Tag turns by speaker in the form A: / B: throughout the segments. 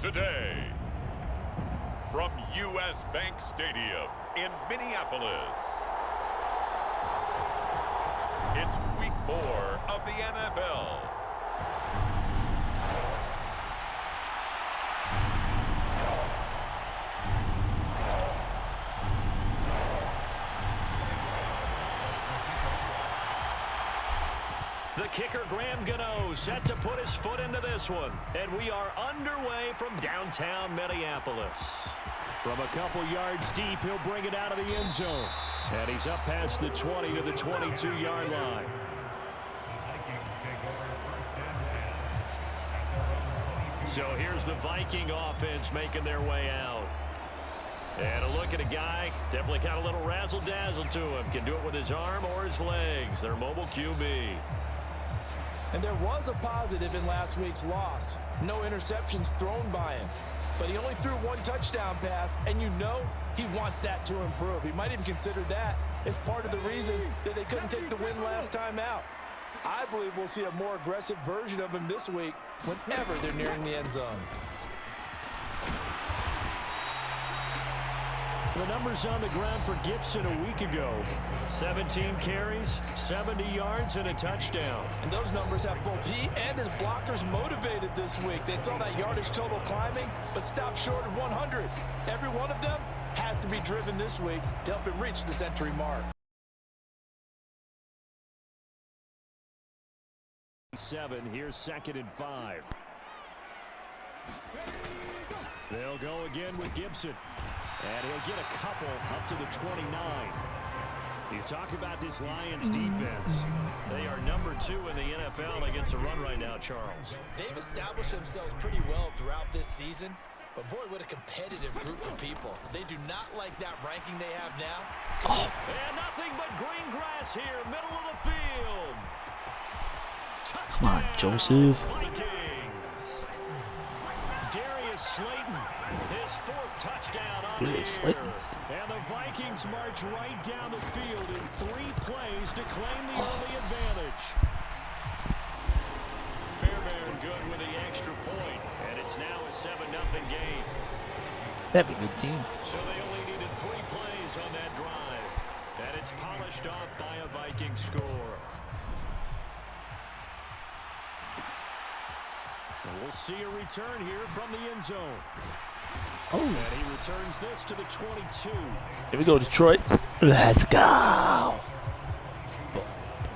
A: today. From U.S. Bank Stadium in Minneapolis, it's Week 4 of the NFL.
B: The kicker, Graham Gano, set to put his foot into this one. And we are underway from downtown Minneapolis. From a couple yards deep, he'll bring it out of the end zone. And he's up past the 20 to the 22-yard line. So here's the Viking offense making their way out. And a look at a guy, definitely got a little razzle-dazzle to him. Can do it with his arm or his legs. Their mobile QB.
C: And there was a positive in last week's loss. No interceptions thrown by him. But he only threw one touchdown pass, and you know he wants that to improve. He might even consider that as part of the reason that they couldn't take the win last time out. I believe we'll see a more aggressive version of him this week whenever they're nearing the end zone.
B: The numbers on the ground for Gibson a week ago. 17 carries, 70 yards, and a touchdown.
C: And those numbers have both he and his blockers motivated this week. They saw that yardage total climbing, but stopped short of 100. Every one of them has to be driven this week to help him reach the century mark.
B: 7, here's 2nd and 5. They'll go again with Gibson. And he'll get a couple up to the 29. You talk about this Lions defense. They are number 2 in the NFL against the run right now, Charles.
D: They've established themselves pretty well throughout this season. But, boy, what a competitive group of people. They do not like that ranking they have now.
B: And nothing but green grass here, middle of the field.
E: Come on, Joseph.
B: Vikings. Darius Slayton, his 4th touchdown on
E: Darius
B: the year.
E: Slayton.
B: And the Vikings march right down the field in 3 plays to claim the early advantage. Fairbairn good with the extra point, and it's now a 7-0 game.
E: They have a good team.
B: So they only needed 3 plays on that drive, and it's polished off by a Viking score. And we'll see a return here from the end zone.
E: Oh.
B: And he returns this to the 22.
E: Here we go, Detroit. Let's go. Boom,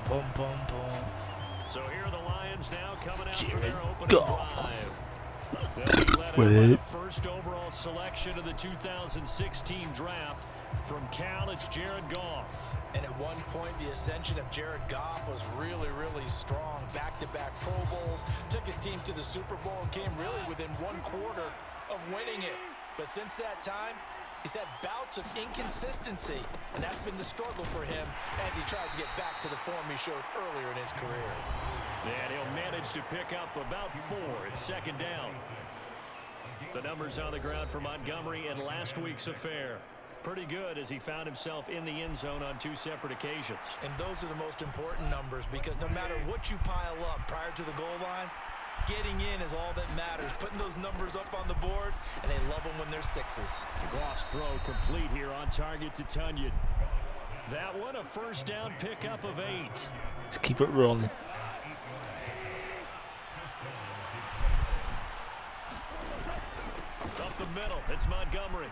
E: boom, boom, boom.
B: So here are the Lions now coming out for
E: Jared
B: their opening
E: Goff.
B: drive. They'll be led by the first overall selection of the 2016 draft. From Cal, it's Jared Goff.
D: And at one point, the ascension of Jared Goff was really, really strong. Back-to-back Pro Bowls, took his team to the Super Bowl, and came really within 1 quarter of winning it. But since that time, he's had bouts of inconsistency, and that's been the struggle for him as he tries to get back to the form he showed earlier in his career.
B: And he'll manage to pick up about 4. It's 2nd down. The numbers on the ground for Montgomery in last week's affair. Pretty good as he found himself in the end zone on 2 separate occasions.
D: And those are the most important numbers because no matter what you pile up prior to the goal line, getting in is all that matters. Putting those numbers up on the board, and they love them when they're 6s.
B: Goff's throw complete here on target to Tunyon. That one a first down pickup of 8.
E: Let's keep it rolling.
B: Up the middle, it's Montgomery.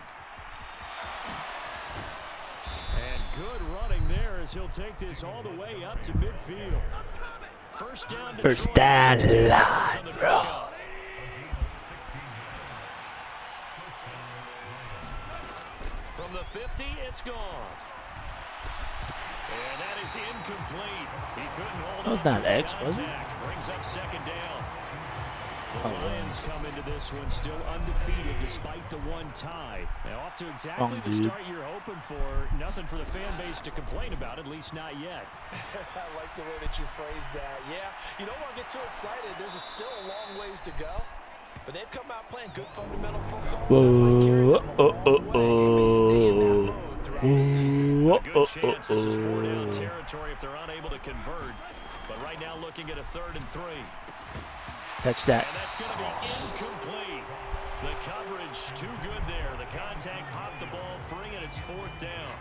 B: And good running there as he'll take this all the way up to midfield. First down,
E: First down, line, bro.
B: From the 50, it's gone. And that is incomplete. He couldn't hold
E: That was not X, was it?
B: Brings up 2nd down. The
E: Oh,
B: Lions come into this one still undefeated despite the 1 tie. Now off to exactly the start you're hoping for. Nothing for the fan base to complain about, at least not yet.
D: I like the way that you phrased that. Yeah, you don't want to get too excited. There's still a long ways to go. But they've come out playing good fundamental football.
E: Whoa,
B: Good chance this is 4-down territory if they're unable to convert. But right now looking at a 3rd and 3.
E: Catch that.
B: And that's going to be incomplete. The coverage too good there. The contact popped the ball free, and it's 4th down.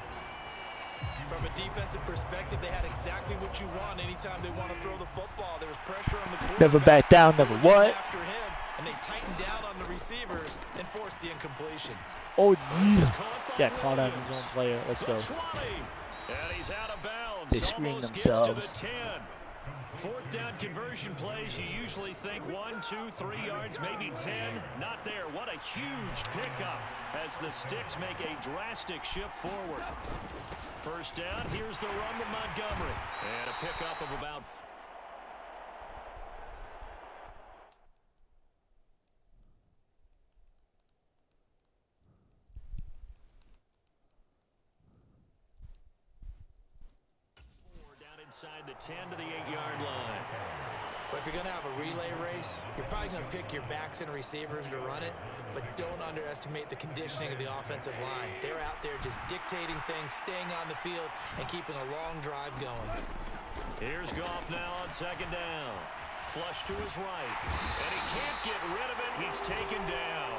D: From a defensive perspective, they had exactly what you want anytime they want to throw the football. There was pressure on the quarterback.
E: Never back down, never what?
D: After him, and they tightened down on the receivers and forced the incompletion.
E: Oh, yeah. Got caught on his own player. Let's go.
B: And he's out of bounds.
E: They screen
B: Almost
E: themselves.
B: gets to the 10. 4th down conversion plays, you usually think 1, 2, 3 yards, maybe 10. Not there. What a huge pickup as the Sticks make a drastic shift forward. 1st down, here's the run to Montgomery. And a pickup of about 4 down inside the 10 to the 8-yard line.
D: But if you're going to have a relay race, you're probably going to pick your backs and receivers to run it, but don't underestimate the conditioning of the offensive line. They're out there just dictating things, staying on the field, and keeping a long drive going.
B: Here's Goff now on 2nd down. Flush to his right, and he can't get rid of it. He's taken down.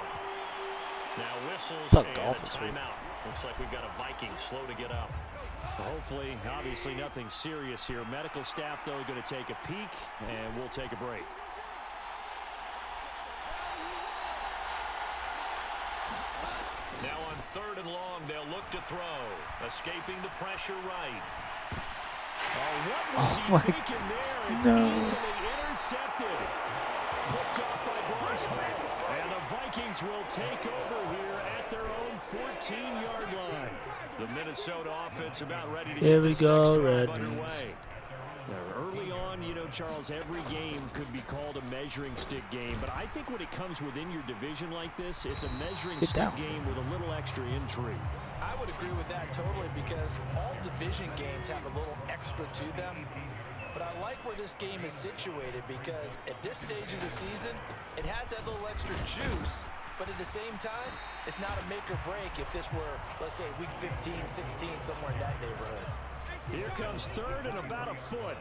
B: Now whistles and a timeout. Looks like we've got a Viking slow to get up. Hopefully, obviously nothing serious here. Medical staff, though, going to take a peek, and we'll take a break. Now on 3rd and long, they'll look to throw. Escaping the pressure right. Oh, what was he thinking there? It's easily intercepted. Picked off by Blanchard. And the Vikings will take over here at their own 14-yard line. The Minnesota offense about ready to get this next drive underway. Now, early on, you know, Charles, every game could be called a measuring stick game. But I think when it comes within your division like this, it's a measuring stick game with a little extra intrigue.
D: I would agree with that totally because all division games have a little extra to them. But I like where this game is situated because at this stage of the season, it has that little extra juice. But at the same time, it's not a make or break if this were, let's say, week 15, 16, somewhere in that neighborhood.
B: Here comes 3rd and about a foot.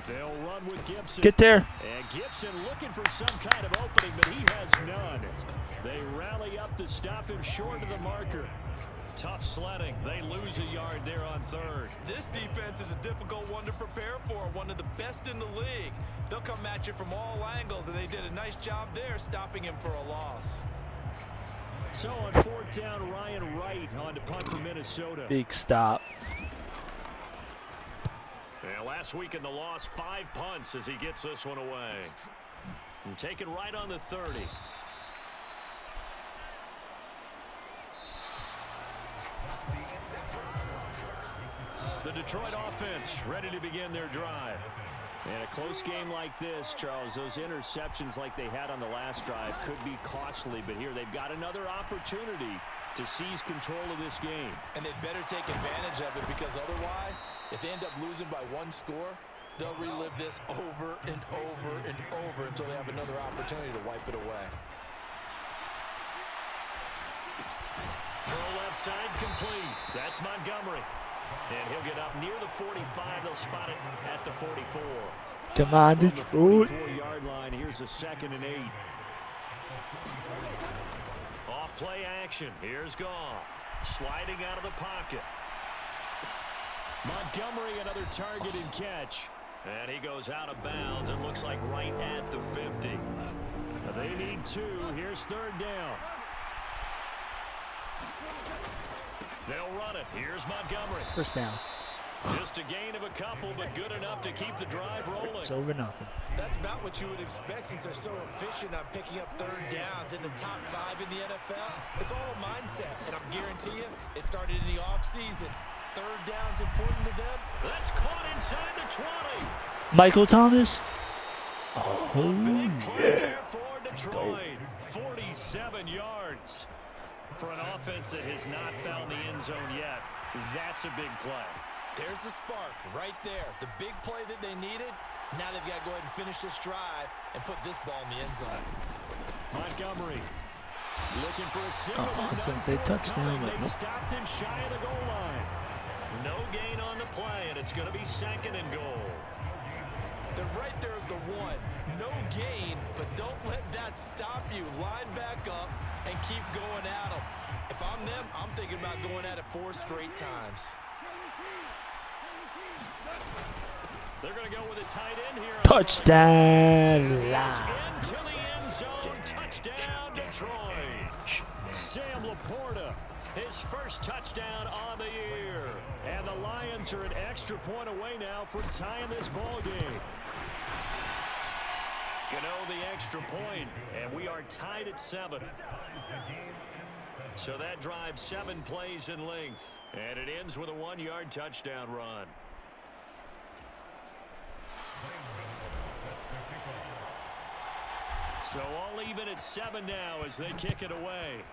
B: They'll run with Gibson.
E: Get there.
B: And Gibson looking for some kind of opening, but he has none. They rally up to stop him short of the marker. Tough sledding. They lose a yard there on 3rd.
D: This defense is a difficult one to prepare for, one of the best in the league. They'll come at you from all angles, and they did a nice job there stopping him for a loss.
B: So on 4th down, Ryan Wright on to punt for Minnesota.
E: Big stop.
B: Yeah, last week in the loss, 5 punts as he gets this one away. And taken right on the 30. The Detroit offense ready to begin their drive. In a close game like this, Charles, those interceptions like they had on the last drive could be costly, but here they've got another opportunity to seize control of this game.
D: And they'd better take advantage of it because otherwise, if they end up losing by 1 score, they'll relive this over and over and over until they have another opportunity to wipe it away.
B: Throw left side complete. That's Montgomery. And he'll get up near the 45. They'll spot it at the 44.
E: Come on, Detroit.
B: 44-yard line. Here's a 2nd and 8. Off play action. Here's Goff. Sliding out of the pocket. Montgomery, another target and catch. And he goes out of bounds. It looks like right at the 50. They need 2. Here's 3rd down. They'll run it. Here's Montgomery.
E: 1st down.
B: Just a gain of a couple, but good enough to keep the drive rolling.
E: It's over nothing.
D: That's about what you would expect since they're so efficient on picking up 3rd downs in the top 5 in the NFL. It's all a mindset, and I guarantee you it started in the offseason. 3rd down's important to them.
B: That's caught inside the 20.
E: Michael Thomas. Oh,
B: Big play
E: yeah.
B: there for Detroit. 47 yards. For an offense that has not found the end zone yet, that's a big play.
D: There's the spark right there. The big play that they needed. Now they've got to go ahead and finish this drive and put this ball in the end zone.
B: Montgomery looking for a single.
E: I was going to say touchdown, but
B: They
E: nope.
B: stopped him shy of the goal line. No gain on the play, and it's going to be 2nd and goal.
D: They're right there at the 1. No gain, but don't let that stop you. Line back up and keep going at them. If I'm them, I'm thinking about going at it 4 straight times.
B: They're going to go with a tight end here.
E: Touchdown,
B: Into
E: Lions.
B: the end zone. Touchdown, Detroit. Sam Laporta, his first touchdown on the year. And the Lions are an extra point away now from tying this ball game. Gano the extra point, and we are tied at 7. So that drives 7 plays in length, and it ends with a 1-yard touchdown run. So all even at 7 now as they kick it away.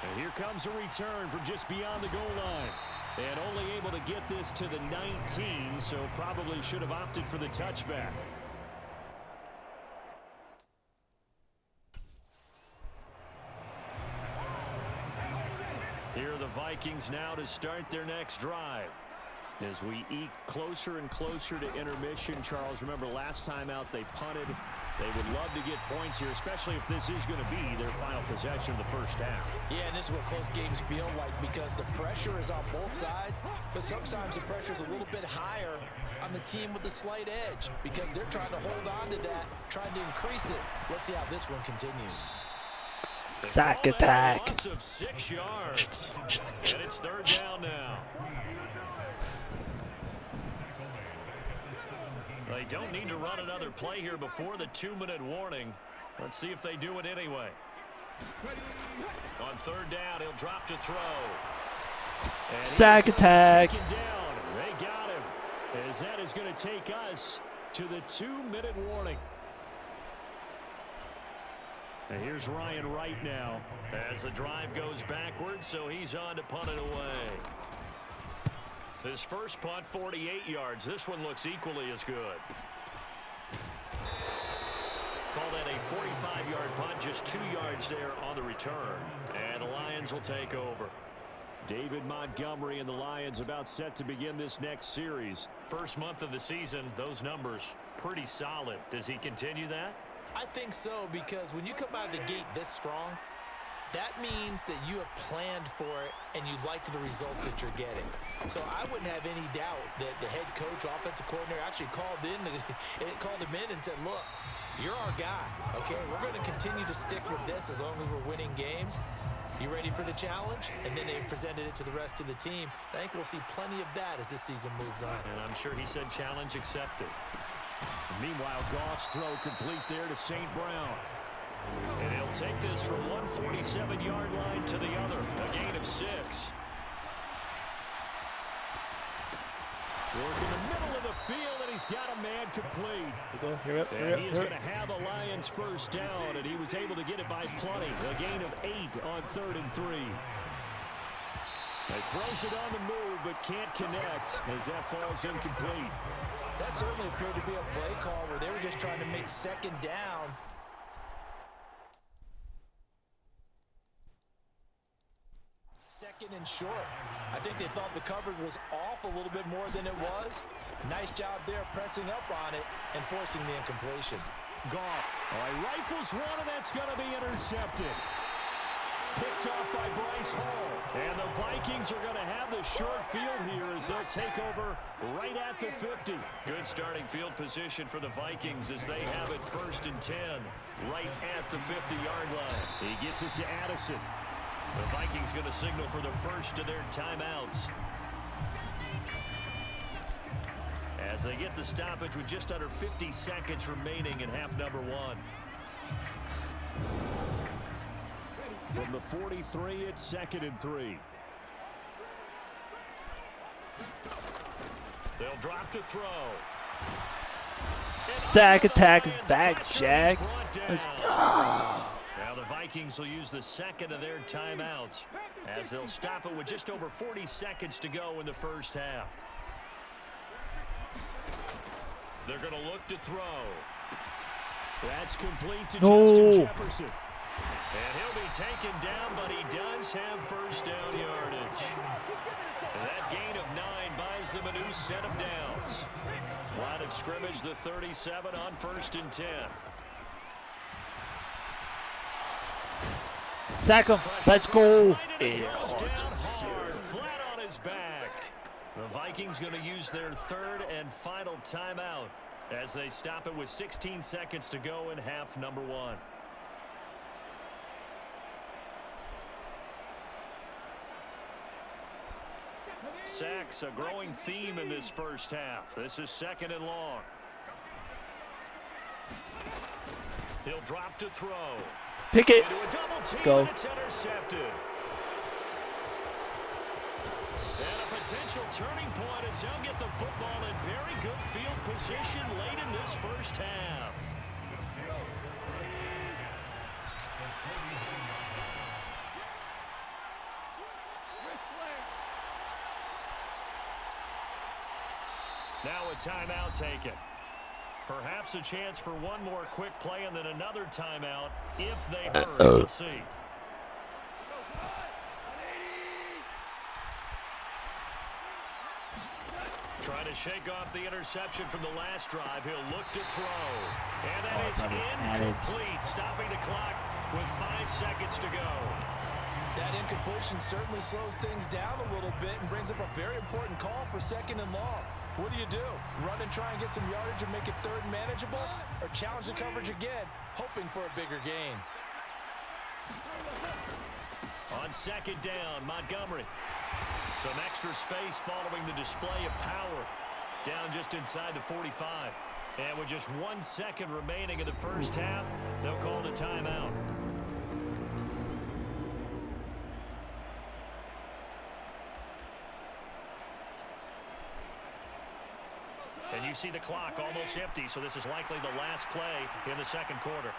B: And here comes a return from just beyond the goal line. And only able to get this to the 19, so probably should have opted for the touchback. Here are the Vikings now to start their next drive. As we eke closer and closer to intermission, Charles, remember last time out they punted. They would love to get points here, especially if this is going to be their final possession of the first half.
C: Yeah, and this is what close games feel like because the pressure is on both sides, but sometimes the pressure is a little bit higher on the team with the slight edge because they're trying to hold on to that, trying to increase it. Let's see how this one continues.
E: Sack attack.
B: Loss of 6 yards. And it's 3rd down now. They don't need to run another play here before the 2-minute warning. Let's see if they do it anyway. On 3rd down, he'll drop to throw. And
E: Sack attack.
B: Down. They got him. As that is going to take us to the 2-minute warning. And here's Ryan Wright now as the drive goes backwards, so he's on to punt it away. His first punt, 48 yards. This one looks equally as good. Call that a 45-yard punt, just 2 yards there on the return. And the Lions will take over. David Montgomery and the Lions about set to begin this next series. First month of the season, those numbers pretty solid. Does he continue that?
D: I think so, because when you come out of the gate this strong, that means that you have planned for it and you like the results that you're getting. So I wouldn't have any doubt that the head coach, offensive coordinator actually called him in and said, look, you're our guy, okay? We're going to continue to stick with this as long as we're winning games. You ready for the challenge? And then they presented it to the rest of the team. I think we'll see plenty of that as this season moves on.
B: And I'm sure he said challenge accepted. Meanwhile, Goff's throw complete there to St. Brown. And he'll take this from one 47-yard line to the other. A gain of 6. Work in the middle of the field, and he's got a man complete. And he is going to have a Lions first down, and he was able to get it by plenty. A gain of 8 on 3rd and 3. He throws it on the move, but can't connect as that falls incomplete.
C: That certainly appeared to be a play call where they were just trying to make 2nd down. Second and short. I think they thought the coverage was off a little bit more than it was. Nice job there pressing up on it and forcing the incompletion.
B: Goff, rifles one, and that's going to be intercepted. Picked off by Bryce Hall. And the Vikings are going to have the short field here as they'll take over right at the 50. Good starting field position for the Vikings as they have it 1st and 10 right at the 50-yard line. He gets it to Addison. The Vikings going to signal for the first of their timeouts. As they get the stoppage with just under 50 seconds remaining in half number 1. From the 43, it's 2nd and 3. They'll drop to throw.
E: Sack attack is back, Jack. Let's go.
B: Now the Vikings will use the second of their timeouts as they'll stop it with just over 40 seconds to go in the first half. They're going to look to throw. That's complete to Justin Jefferson. And he'll be taken down, but he does have first down yardage. And that gain of 9 buys gives them a new set of downs. Line of scrimmage, the 37 on 1st and 10.
E: Sack him. Let's go.
B: Flat on his back. The Vikings going to use their 3rd and final timeout as they stop it with 16 seconds to go in half number 1. Sacks, a growing theme in this first half. This is 2nd and long. He'll drop to throw.
E: Pick it. Let's go.
B: It's intercepted. And a potential turning point as they'll get the football in very good field position late in this first half. Now a timeout taken. Perhaps a chance for one more quick play and then another timeout if they hurry. We'll see. Trying to shake off the interception from the last drive. He'll look to throw. And that is incomplete, stopping the clock with 5 seconds to go.
C: That incompletion certainly slows things down a little bit and brings up a very important call for 2nd and long. What do? Run and try and get some yardage and make it 3rd and manageable? Or challenge the coverage again, hoping for a bigger gain?
B: On 2nd down, Montgomery. Some extra space following the display of power. Down just inside the 45. And with just 1 second remaining in the first half, they'll call the timeout. And you see the clock almost empty, so this is likely the last play in the 2nd quarter.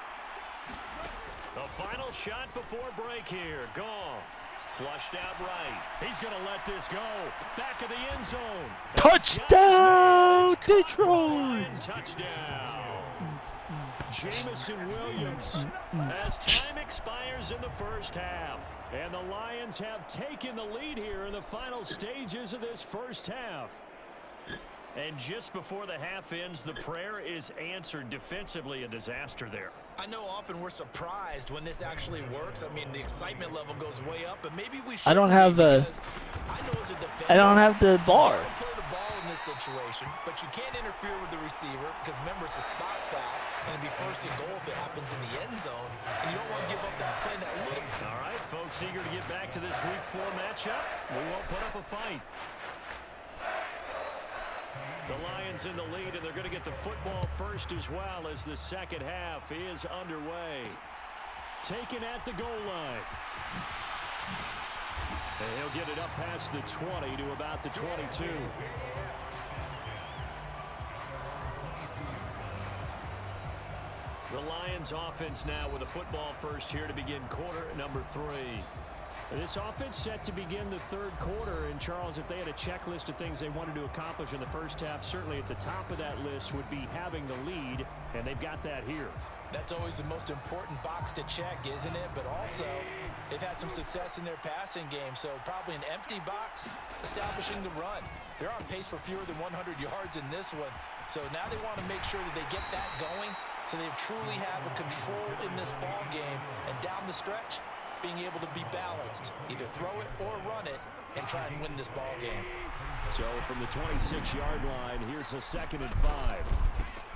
B: The final shot before break here. Goff. Flushed out right. He's going to let this go. Back of the end zone.
E: Touchdown, Detroit.
B: Touchdown. Jamison Williams as time expires in the first half. And the Lions have taken the lead here in the final stages of this first half. And just before the half ends, the prayer is answered. Defensively, a disaster there.
D: I know often we're surprised when this actually works. I mean, the excitement level goes way up, but maybe we should.
E: I don't have the bar.
D: You don't play the ball in this situation, but you can't interfere with the receiver because remember it's a spot foul and it'd be 1st and goal if it happens in the end zone, and you don't want to give up that play that little.
B: All right, folks, eager to get back to this Week 4 matchup. We won't put up a fight. The Lions in the lead, and they're going to get the football first as well as the 2nd half is underway. Taken at the goal line. And he'll get it up past the 20 to about the 22. The Lions offense now with a football first here to begin quarter number 3. This offense set to begin the 3rd quarter. And, Charles, if they had a checklist of things they wanted to accomplish in the first half, certainly at the top of that list would be having the lead, and they've got that here.
C: That's always the most important box to check, isn't it? But also, they've had some success in their passing game, so probably an empty box establishing the run. They're on pace for fewer than 100 yards in this one, so now they want to make sure that they get that going so they truly have a control in this ball game, and down the stretch, being able to be balanced, either throw it or run it, and try and win this ball game.
B: So from the 26-yard line, here's a 2nd and 5.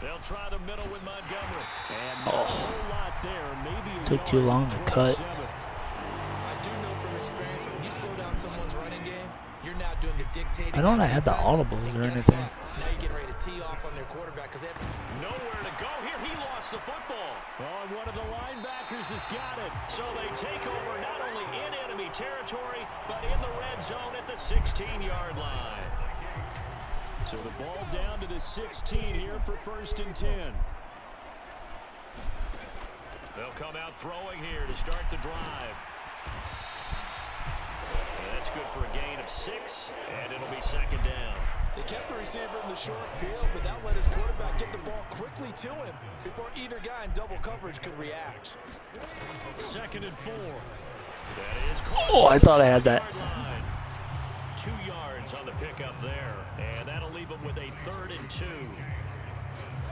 B: They'll try the middle with Montgomery. And not a whole lot there. Maybe
E: took too long to cut.
D: I do know from experience that when you slow down someone's running game, you're now doing a dictating.
E: I don't have the audibles or anything.
D: Now you're getting ready to tee off on their quarterback because they have
B: nowhere to go here. He lost the football. Oh, and one of the linebackers has got it. So they take over not only in enemy territory, but in the red zone at the 16-yard line. So the ball down to the 16 here for 1st and 10. They'll come out throwing here to start the drive. That's good for a gain of 6, and it'll be 2nd down.
C: They kept the receiver in the short field, but that let his quarterback get the ball quickly to him before either guy in double coverage could react.
B: 2nd and 4. That is
E: oh, I thought I had that.
B: 2 yards on the pickup there. And that'll leave them with a 3rd and 2.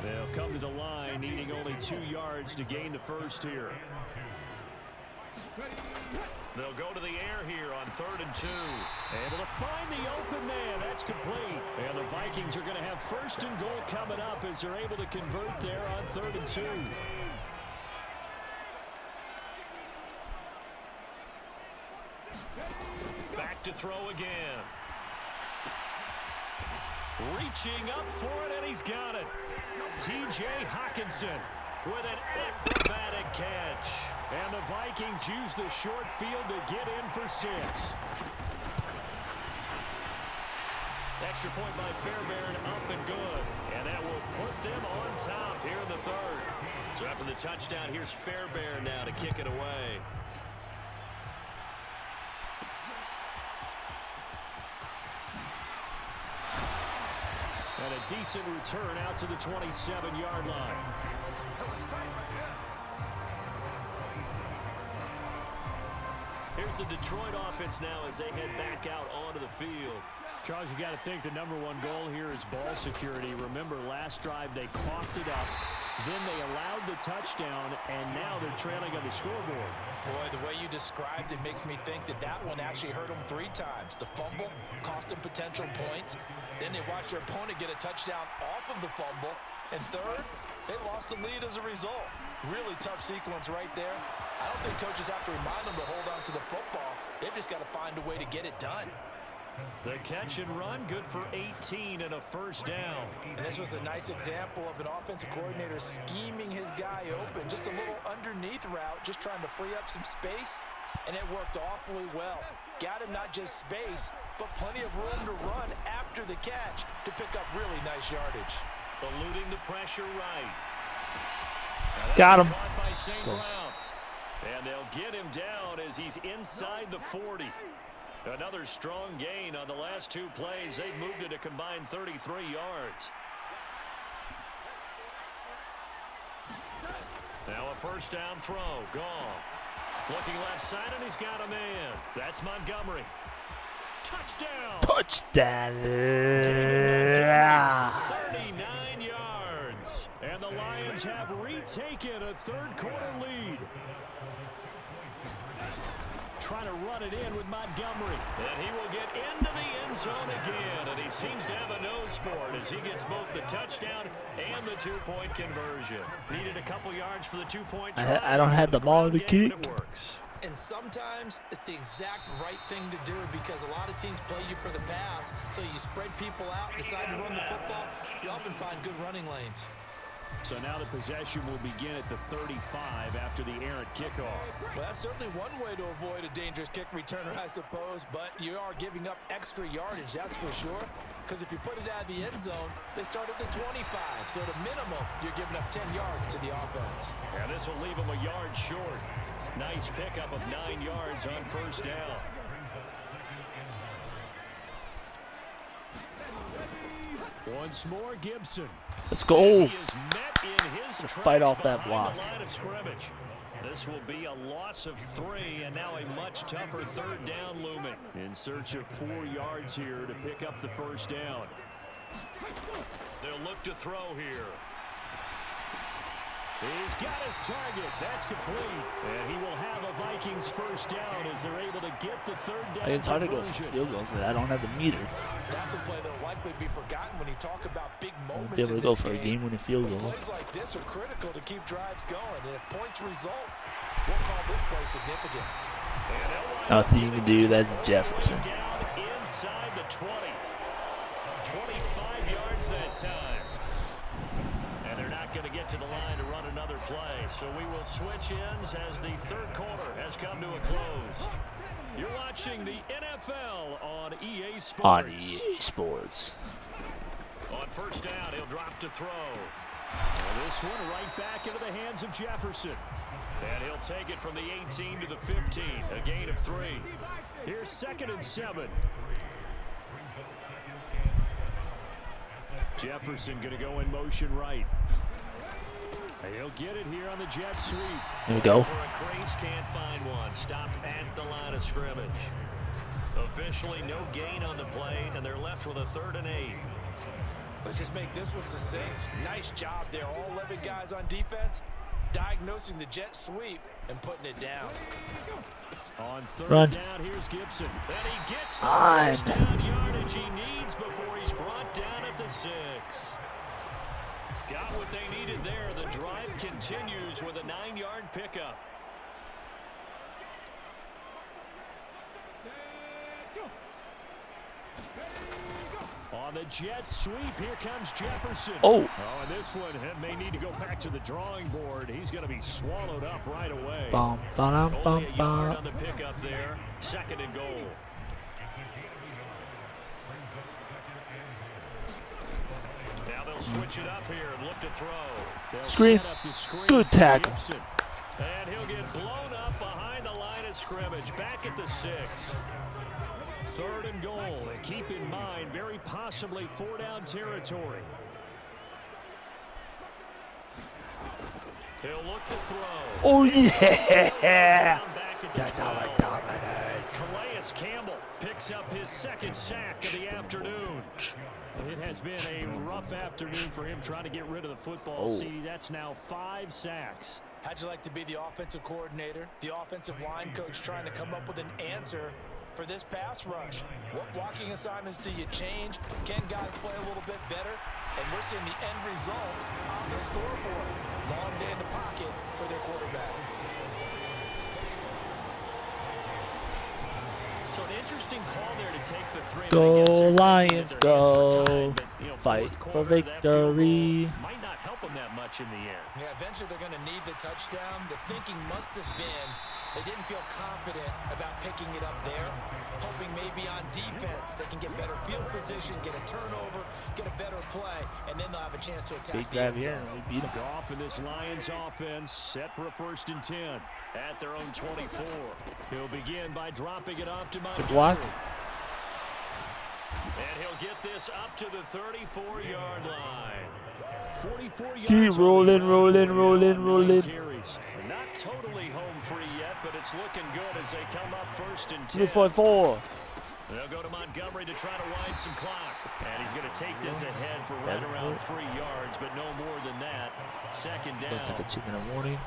B: They'll come to the line needing only 2 yards to gain the first here. They'll go to the air here on 3rd and 2. Able to find the open man. That's complete. And the Vikings are going to have 1st and goal coming up as they're able to convert there on 3rd and 2. Back to throw again. Reaching up for it, and he's got it. T.J. Hockenson with an acrobatic catch. And the Vikings use the short field to get in for 6. Extra point by Fairbairn, up and good. And that will put them on top here in the 3rd. So after the touchdown, here's Fairbairn now to kick it away. And a decent return out to the 27-yard line. Here's the Detroit offense now as they head back out onto the field. Charles, you got to think the #1 goal here is ball security. Remember, last drive they coughed it up, then they allowed the touchdown, and now they're trailing on the scoreboard.
D: Boy, the way you described it makes me think that one actually hurt them 3 times. The fumble cost them potential points. Then they watched their opponent get a touchdown off of the fumble. And 3rd, they lost the lead as a result. Really tough sequence right there. I don't think coaches have to remind them to hold on to the football. They've just got to find a way to get it done.
B: The catch and run, good for 18 and a 1st down.
D: And this was a nice example of an offensive coordinator scheming his guy open. Just a little underneath route, just trying to free up some space. And it worked awfully well. Got him not just space, but plenty of room to run after the catch to pick up really nice yardage.
B: Eluding the pressure right.
E: Got him.
B: By St. Brown. And they'll get him down as he's inside the 40. Another strong gain on the last 2 plays. They've moved it a combined 33 yards. Now a 1st down throw. Gone. Looking left side, and he's got a man. That's Montgomery. Touchdown.
E: Touchdown.
B: 39 yards. And the Lions have retaken a 3rd quarter lead. Trying to run it in with Montgomery. And he will get into the end zone again. And he seems to have a nose for it as he gets both the touchdown and the 2-point conversion. Needed a couple yards for the 2-point try.
E: I don't have the ball to kick.
B: It works.
D: And sometimes it's the exact right thing to do because a lot of teams play you for the pass. So you spread people out, decide to run the football. You often find good running lanes.
B: So now the possession will begin at the 35 after the errant kickoff.
D: Well, that's certainly one way to avoid a dangerous kick returner, I suppose, but you are giving up extra yardage, that's for sure, because if you put it out of the end zone, they start at the 25, so at a minimum, you're giving up 10 yards to the offense.
B: And this will leave them a yard short. Nice pickup of 9 yards on 1st down. Once more, Gibson.
E: Let's go.
B: Fight
E: off that block.
B: This will be a loss of 3, and now a much tougher 3rd down looming. In search of 4 yards here to pick up the 1st down. They'll look to throw here. He's got his target. That's complete. And he will have a Vikings 1st down as they're able to get the 3rd down.
E: It's hard to go for field goals because I don't have the meter.
D: That's a play that will likely be forgotten when you talk about big moments.
E: Be able to go for a game-winning field goal.
D: Plays like this are critical to keep drives going. And if points result, we'll call this play significant.
E: Nothing you can do. That's Jefferson.
B: Down inside the 20. 25 yards that time. And they're not going to get to the line to run another play. So we will switch ends as the 3rd quarter has come to a close. You're watching the NFL on EA Sports.
E: On EA Sports.
B: On 1st down, he'll drop to throw. And this one right back into the hands of Jefferson. And he'll take it from the 18 to the 15. A gain of 3. Here's 2nd and 7. Jefferson going to go in motion right. He'll get it here on the jet sweep.
E: There we go.
B: For a crease, can't find one. Stopped at the line of scrimmage. Officially no gain on the play, and they're left with a 3rd and 8.
D: Let's just make this one succinct. Nice job there. All 11 guys on defense, diagnosing the jet sweep and putting it down.
B: On 3rd
E: Run.
B: down, here's Gibson. And he gets the
E: On.
B: first down yardage he needs before he's brought down at the 6. Got what they needed there. The drive continues with a 9-yard pickup. On the jet sweep, here comes Jefferson.
E: Oh.
B: And this one may need to go back to the drawing board. He's going to be swallowed up right away.
E: Bum, ba-dum, bum,
B: Only a yard
E: bum.
B: on the pickup there. 2nd and goal. Now they'll switch it up here and look to throw. They'll
E: Screen.
B: set up the screen
E: Good
B: for
E: tackle.
B: Gibson. And he'll get blown up behind the line of scrimmage. Back at the 6. 3rd and goal. And keep in mind, very possibly 4-down territory. He'll look to throw.
E: Oh, yeah.
B: Back at the
E: That's how I
B: 12.
E: dominate.
B: Calais Campbell picks up his 2nd sack of the afternoon. It has been a rough afternoon for him trying to get rid of the football. See, that's now 5 sacks.
D: How'd you like to be the offensive coordinator, the offensive line coach, trying to come up with an answer for this pass rush? What blocking assignments do you change? Can guys play a little bit better? And we're seeing the end result on the scoreboard. Long day in the pocket for their quarterback.
B: So an interesting call there to take the 3.
E: Go Lions, go. Fight for victory.
B: Might not help them that much in the end.
D: Yeah, eventually they're going to need the touchdown. The thinking must have been they didn't feel confident about picking it up there, hoping maybe on defense they can get better field position, get a turnover, get a better play, and then they'll have a chance to attack
E: Big
D: the
E: drive
D: end
E: here,
D: zone.
E: and we beat him.
B: Goff in this Lions offense set for a 1st and 10 at their own 24. He'll begin by dropping it off to Montgomery.
E: block.
B: And he'll get this up to the 34-yard line. 44 yards.
E: Keep rolling, rolling, rolling, rolling.
B: Carries. Not totally home free yet, but it's looking good as they come up 1st and 10.
E: 3-4-4.
B: They'll go to Montgomery to try to wind some clock. And he's going to take this ahead for right around 3 yards, but no more than that. 2nd down.
E: That's like a 2-minute warning.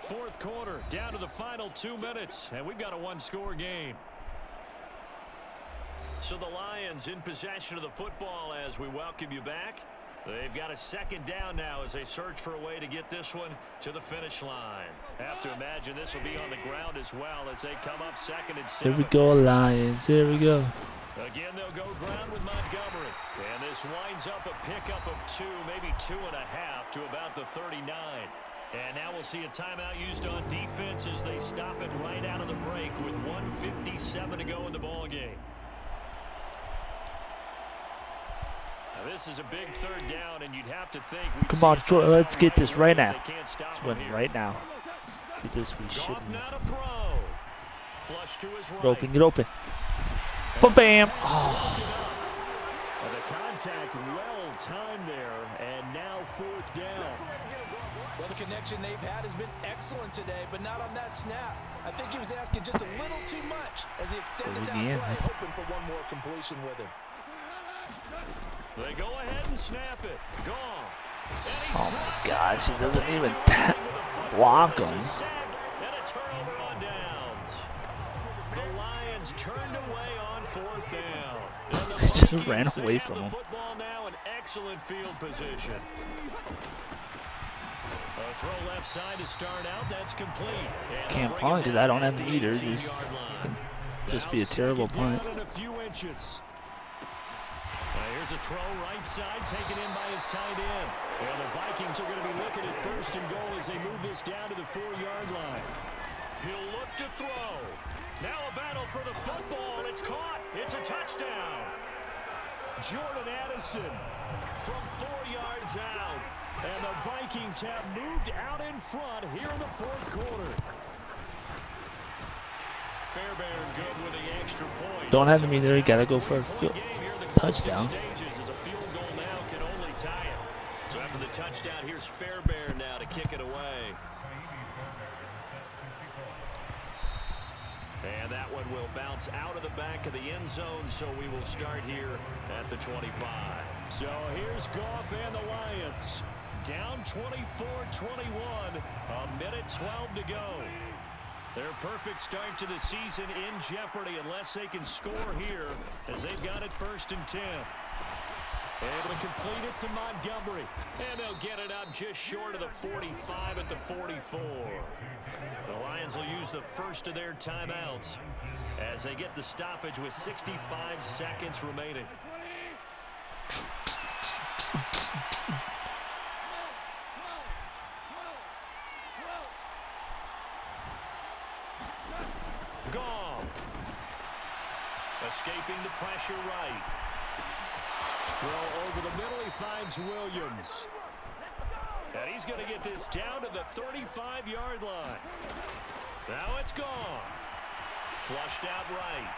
B: Fourth quarter, down to the final 2 minutes, and we've got a 1-score game. So the Lions in possession of the football as we welcome you back. They've got a 2nd down now as they search for a way to get this one to the finish line. Have to imagine this will be on the ground as well as they come up 2nd and 7.
E: Here we go, Lions. Here we go.
B: Again, they'll go ground with Montgomery. And this winds up a pickup of 2, maybe 2.5 to about the 39. And now we'll see a timeout used on defense as they stop it right out of the break with 1:57 to go in the ball game. Now this is a big 3rd down, and you'd have to think.
E: Come on, Detroit. Let's get this right now. Let's win right now. Get this. We should win.
B: Now to throw. Flush to his right.
E: Get open. Get open. Bam. Oh.
B: The contact well timed there, and now 4th down.
D: Well, the connection they've had has been excellent today, but not on that snap. I think he was asking just a little too much as he extended that play, hoping for one more completion with him.
B: They go ahead and snap it. Gone.
E: Oh my gosh, he doesn't even block him.
B: And a turnover on downs. The Lions turned away on 4th down.
E: They just ran away from him.
B: Football now in excellent field position. A throw left side to start out. That's complete. And
E: Can't punt because I don't have the meter. It's gonna just be a terrible punt.
B: Here's a throw right side taken in by his tight end. And the Vikings are going to be looking at 1st and goal as they move this down to the 4-yard line. He'll look to throw. Now a battle for the football. It's caught. It's a touchdown. Jordan Addison from 4 yards out. And the Vikings have moved out in front here in the 4th quarter. Fairbairn good with the extra point.
E: Don't have the meter. Gotta go for a touchdown.
B: Stages as a field So after the touchdown, here's Fairbairn now to kick it away. And that one will bounce out of the back of the end zone, so we will start here at the 25. So here's Goff and the Lions. Down 24-21, a minute 12 to go. Their perfect start to the season in jeopardy unless they can score here, as they've got it 1st and 10. Able to complete it to Montgomery. And they'll get it up just short of the 45 at the 44. The Lions will use the first of their timeouts as they get the stoppage with 65 seconds remaining. Goff. Escaping the pressure right. Throw over the middle, he finds Williams. And he's going to get this down to the 35-yard line. Now it's Goff. Flushed out right.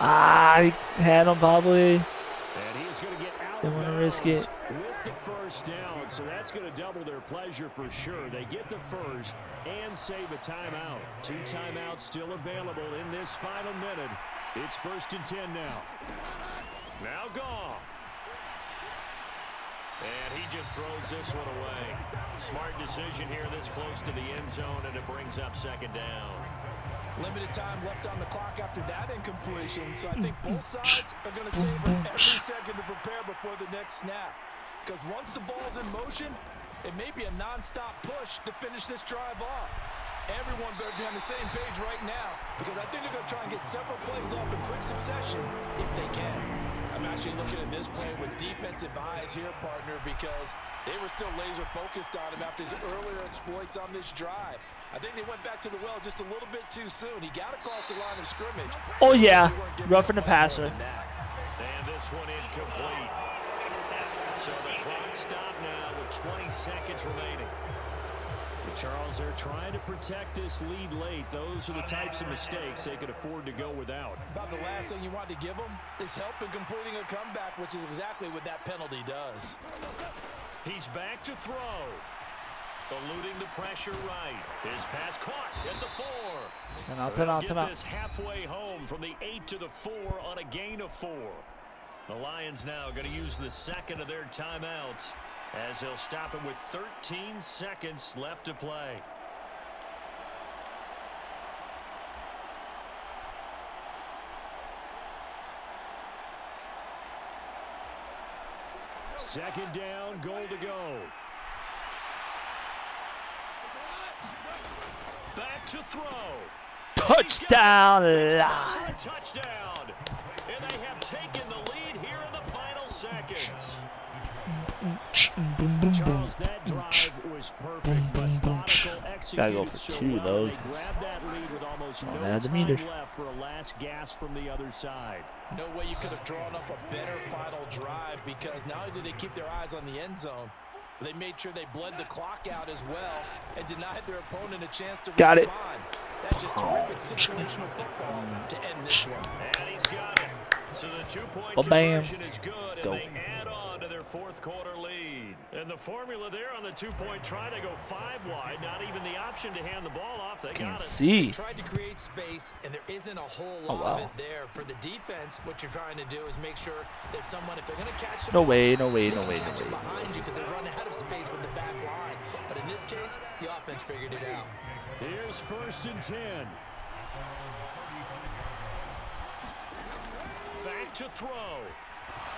E: I had him probably.
B: And he's going to get out.
E: Didn't want to risk it.
B: With the first down, so that's going to double their pleasure for sure. They get the first and save a timeout. 2 timeouts still available in this final minute. It's 1st and 10 now. Now Goff. And he just throws this one away. Smart decision here this close to the end zone, and it brings up 2nd down.
C: Limited time left on the clock after that incompletion, so I think both sides are going to savor every second to prepare before the next snap. Because once the ball's in motion, it may be a non-stop push to finish this drive off. Everyone better be on the same page right now, because I think they're going to try and get several plays off in quick succession if they can. I'm actually looking at this play with defensive eyes here, partner, because they were still laser focused on him after his earlier exploits on this drive. I think they went back to the well just a little bit too soon. He got across the line of scrimmage.
E: Oh, yeah. Roughing the passer.
B: And this one incomplete. So the clock stopped now with 20 seconds remaining. Charles, they're trying to protect this lead late. Those are the types of mistakes they could afford to go without.
C: About the last thing you want to give them is help in completing a comeback, which is exactly what that penalty does.
B: He's back to throw. Eluding the pressure right. His pass caught at the 4.
E: Timeout.
B: This halfway home from the 8 to the 4 on a gain of 4. The Lions now going to use the second of their timeouts, as they'll stop it with 13 seconds left to play. Second down, goal to go. Back to throw.
E: Touchdown, Lions.
B: Touchdown. And they have taken the lead here in the final seconds. Charles, that drive was perfect, methodical execution.
E: Gotta go for 2 though.
B: They grabbed that lead with almost no
E: add the
B: time
E: meter.
B: left for a last gas from the other side.
C: No way you could have drawn up a better final drive, because not only did they keep their eyes on the end zone, they made sure they bled the clock out as well and denied their opponent a chance to
E: Got
C: respond.
E: it.
C: That's just terrific situational football to end this one.
B: And he's got it. So the 2-point
E: Well, bam.
B: conversion is good,
E: Let's
B: and
E: go.
B: they add on to their 4th quarter lead. And the formula there on the 2-point try, they go 5 wide. Not even the option to hand the ball off. They got
E: Can't
B: it.
E: see.
D: Tried to create space, and there isn't a whole
E: Oh,
D: lot
E: wow.
D: of it there. For the defense, what you're trying to do is make sure that someone, if they're going to catch the
E: No
D: ball,
E: way.
D: they can catch it behind you, because they run out of space with the back line. But in this case, the offense figured it out.
B: Here's 1st and 10. Back to throw.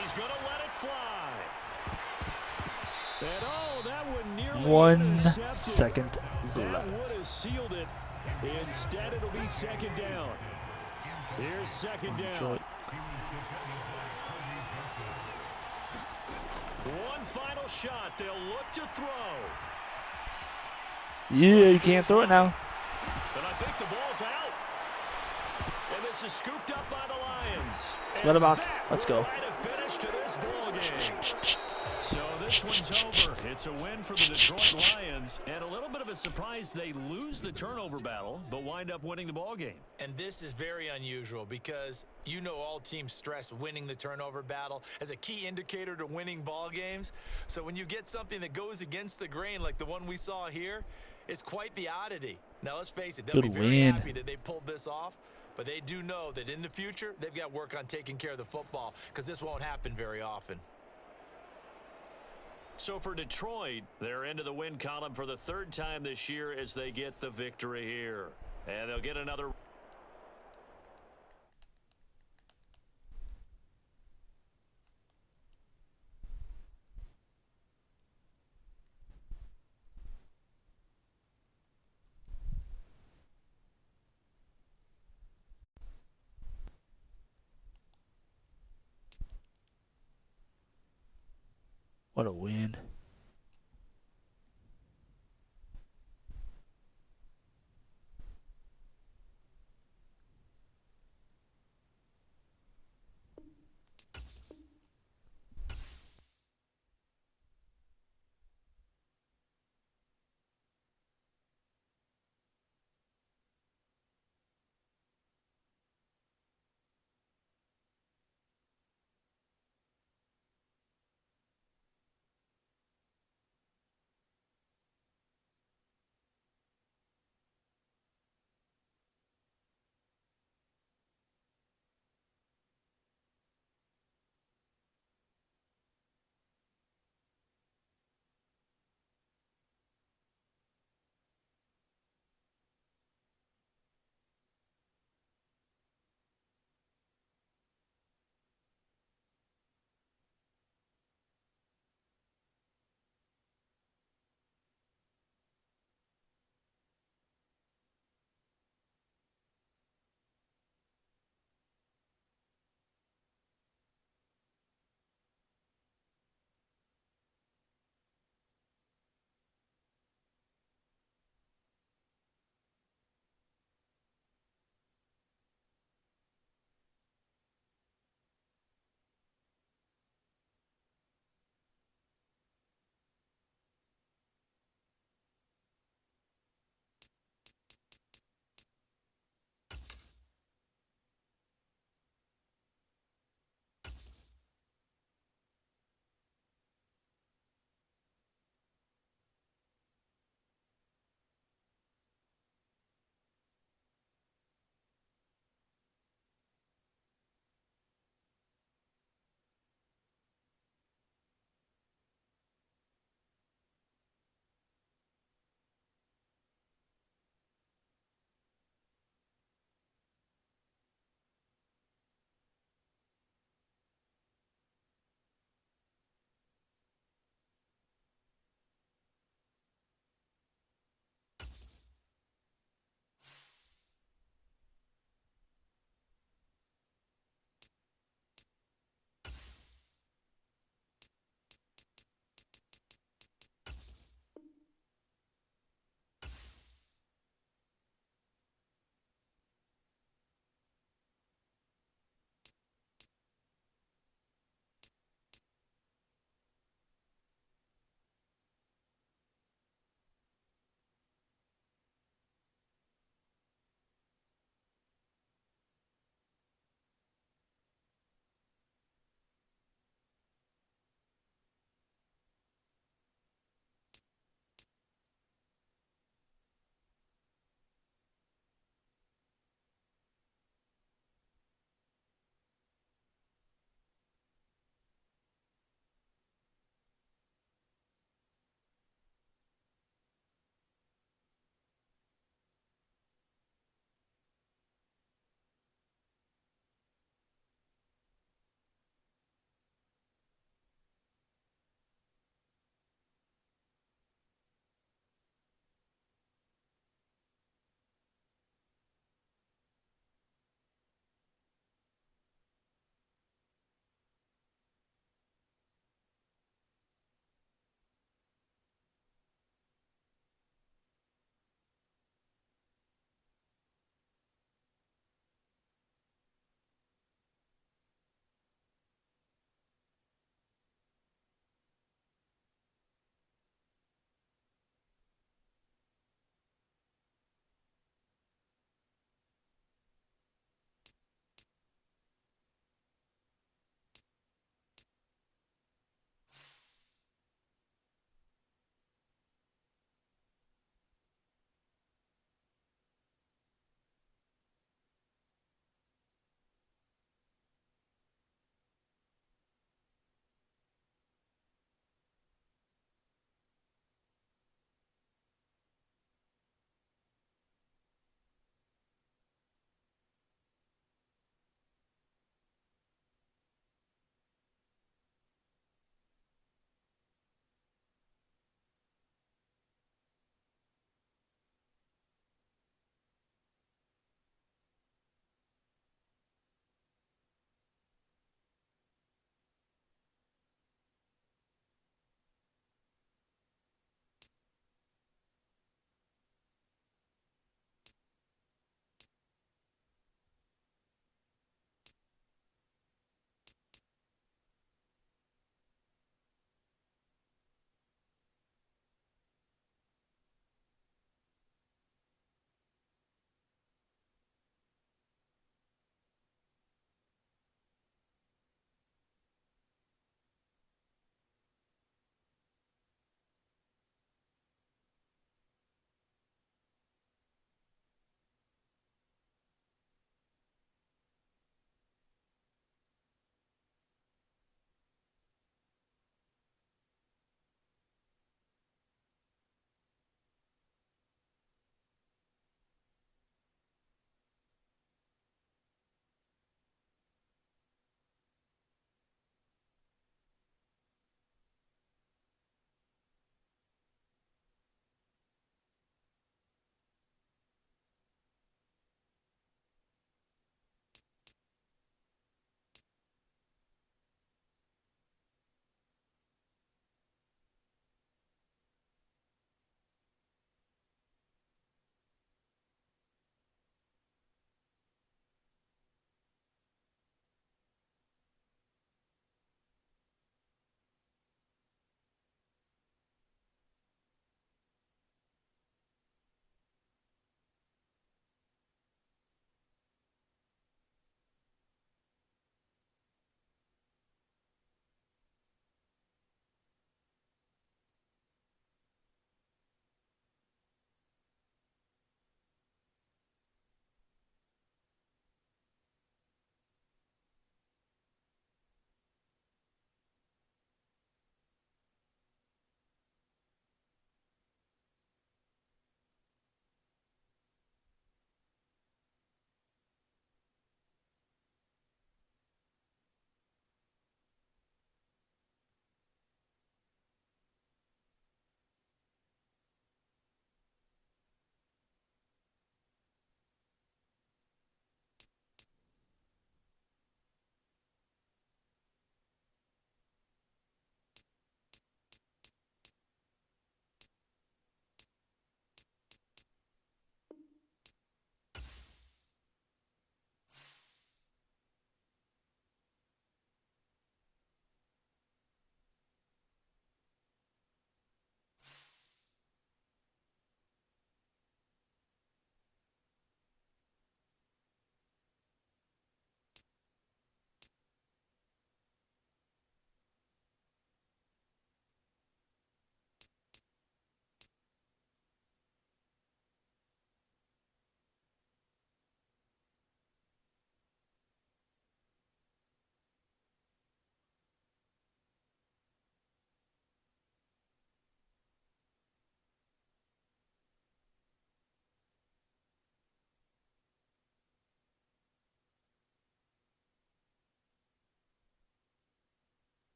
B: He's going to let it fly. And that one nearly
E: 1
B: intercepted.
E: second
B: That
E: left.
B: would have sealed it. Instead, it'll be 2nd down. Here's 2nd down.
E: Detroit.
B: One final shot. They'll look to throw.
E: Yeah, you can't throw it now.
B: And I think the ball's out. And this is scooped up by the Lions.
E: Let him bounce. Let's go.
B: Right to finish finish to this ball game. So this one's over. It's a win for the Detroit Lions, and a little bit of a surprise they lose the turnover battle, but wind up winning the ball game.
D: And this is very unusual because you know all teams stress winning the turnover battle as a key indicator to winning ball games. So when you get something that goes against the grain like the one we saw here, it's quite the oddity. Now let's face it, they'll be very happy that they pulled this off, but they do know that in the future they've got work on taking care of the football because this won't happen very often.
B: So for Detroit, they're into the win column for the third time this year as they get the victory here. And they'll get another.
E: What a win.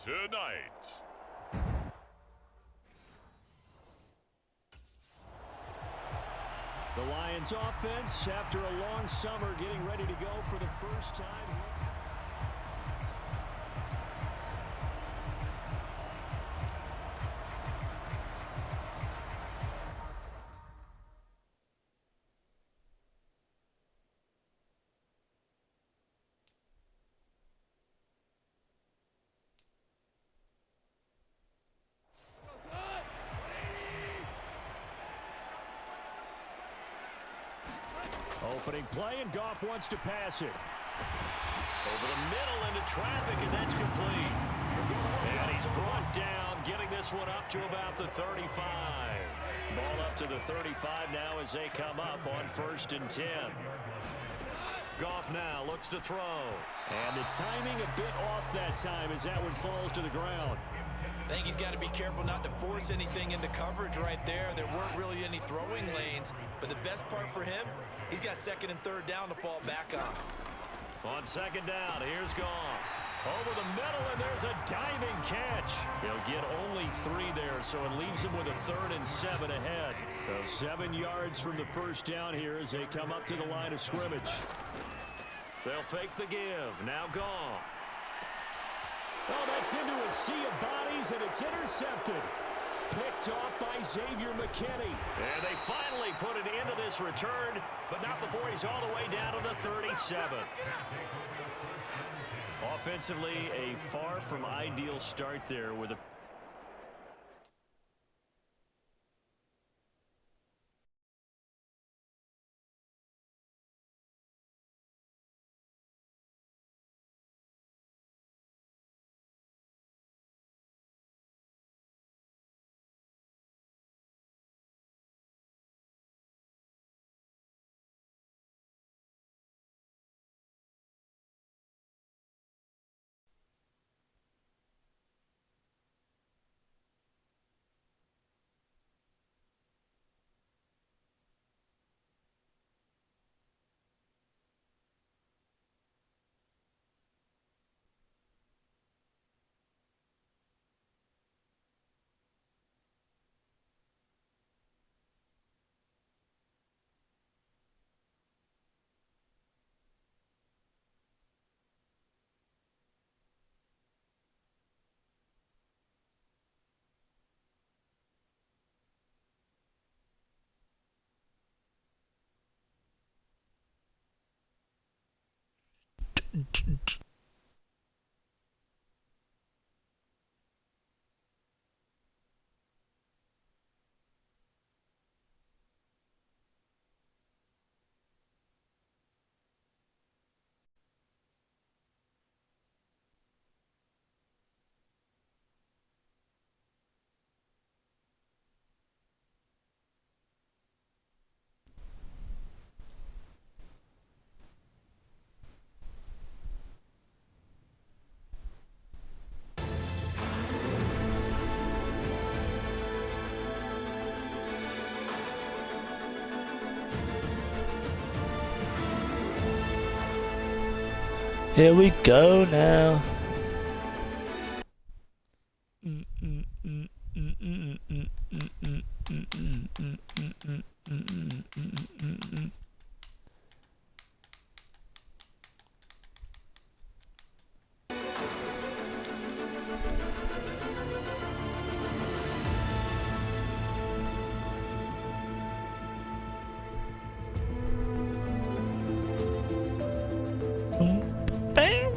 A: tonight.
B: The Lions offense, after a long summer, getting ready to go for the first time. Opening play, and Goff wants to pass it. Over the middle into traffic, and that's complete. And he's brought down, getting this one up to about the 35. Ball up to the 35 now as they come up on 1st and 10. Goff now looks to throw. And the timing a bit off that time as that one falls to the ground.
D: I think he's got to be careful not to force anything into coverage right there. There weren't really any throwing lanes, but the best part for him, he's got 2nd and 3rd down to fall back on.
B: On 2nd down, here's Goff. Over the middle, and there's a diving catch. He'll get only 3 there, so it leaves him with a 3rd and 7 ahead. So 7 yards from the first down here as they come up to the line of scrimmage. They'll fake the give. Now Goff. Oh, that's into a sea of bodies, and it's intercepted. Picked off by Xavier McKinney. And they finally put it into this return, but not before he's all the way down to the 37. Offensively, a far from ideal start there with a
E: Here we go now. Bang.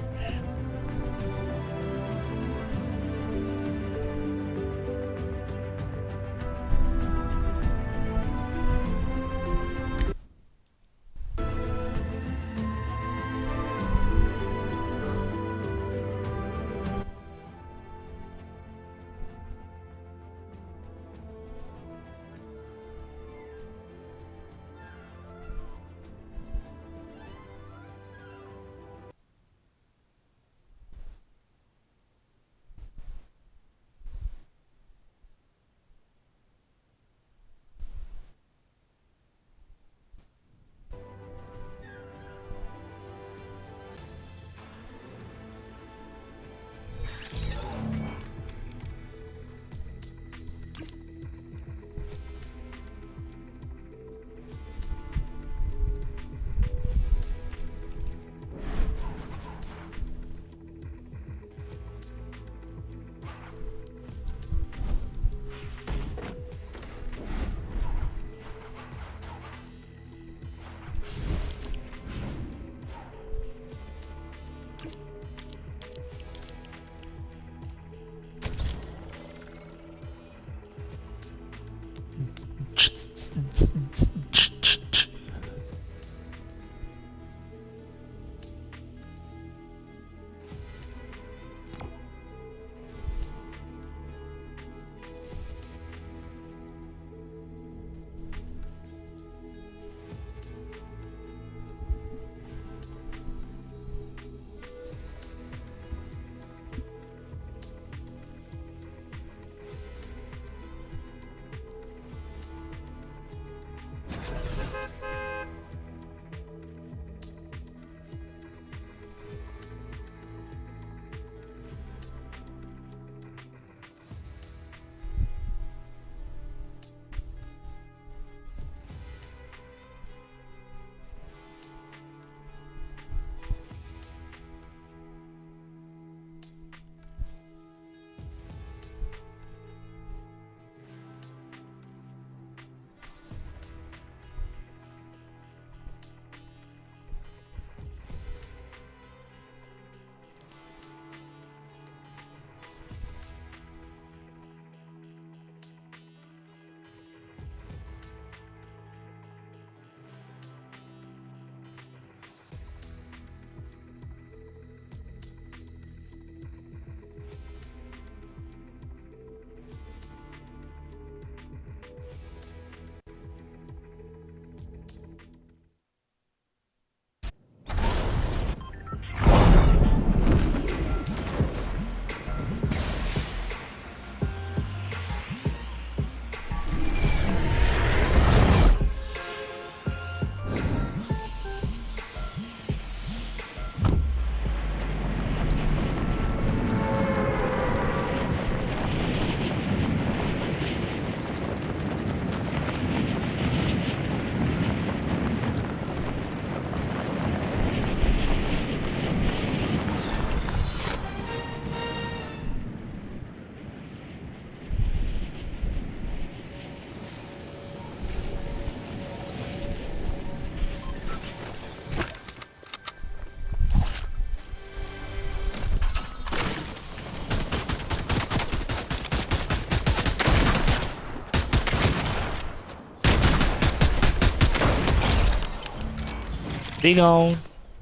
E: Be gone.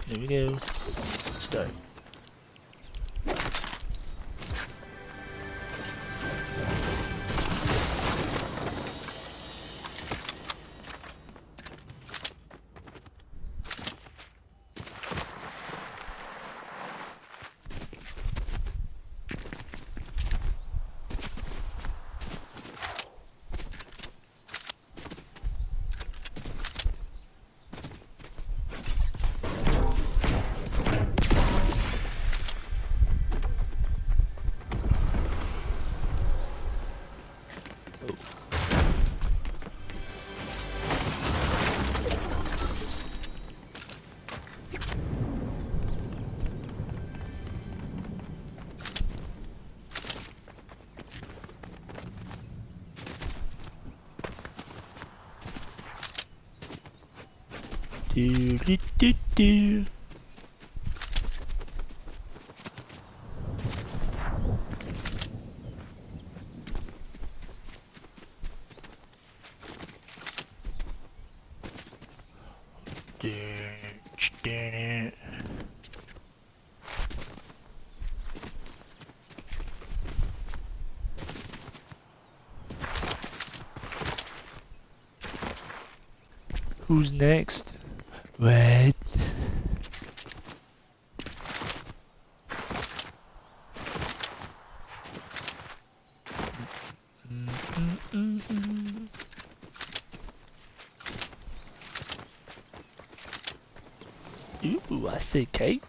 E: There we go. Let's start. Do do do do. Darn it. Who's next? What? Ooh, I see cake.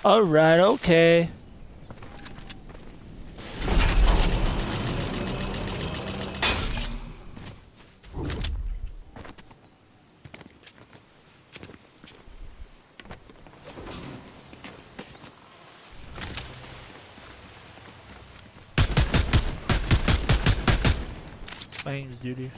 E: Alright, okay. My name's Duty.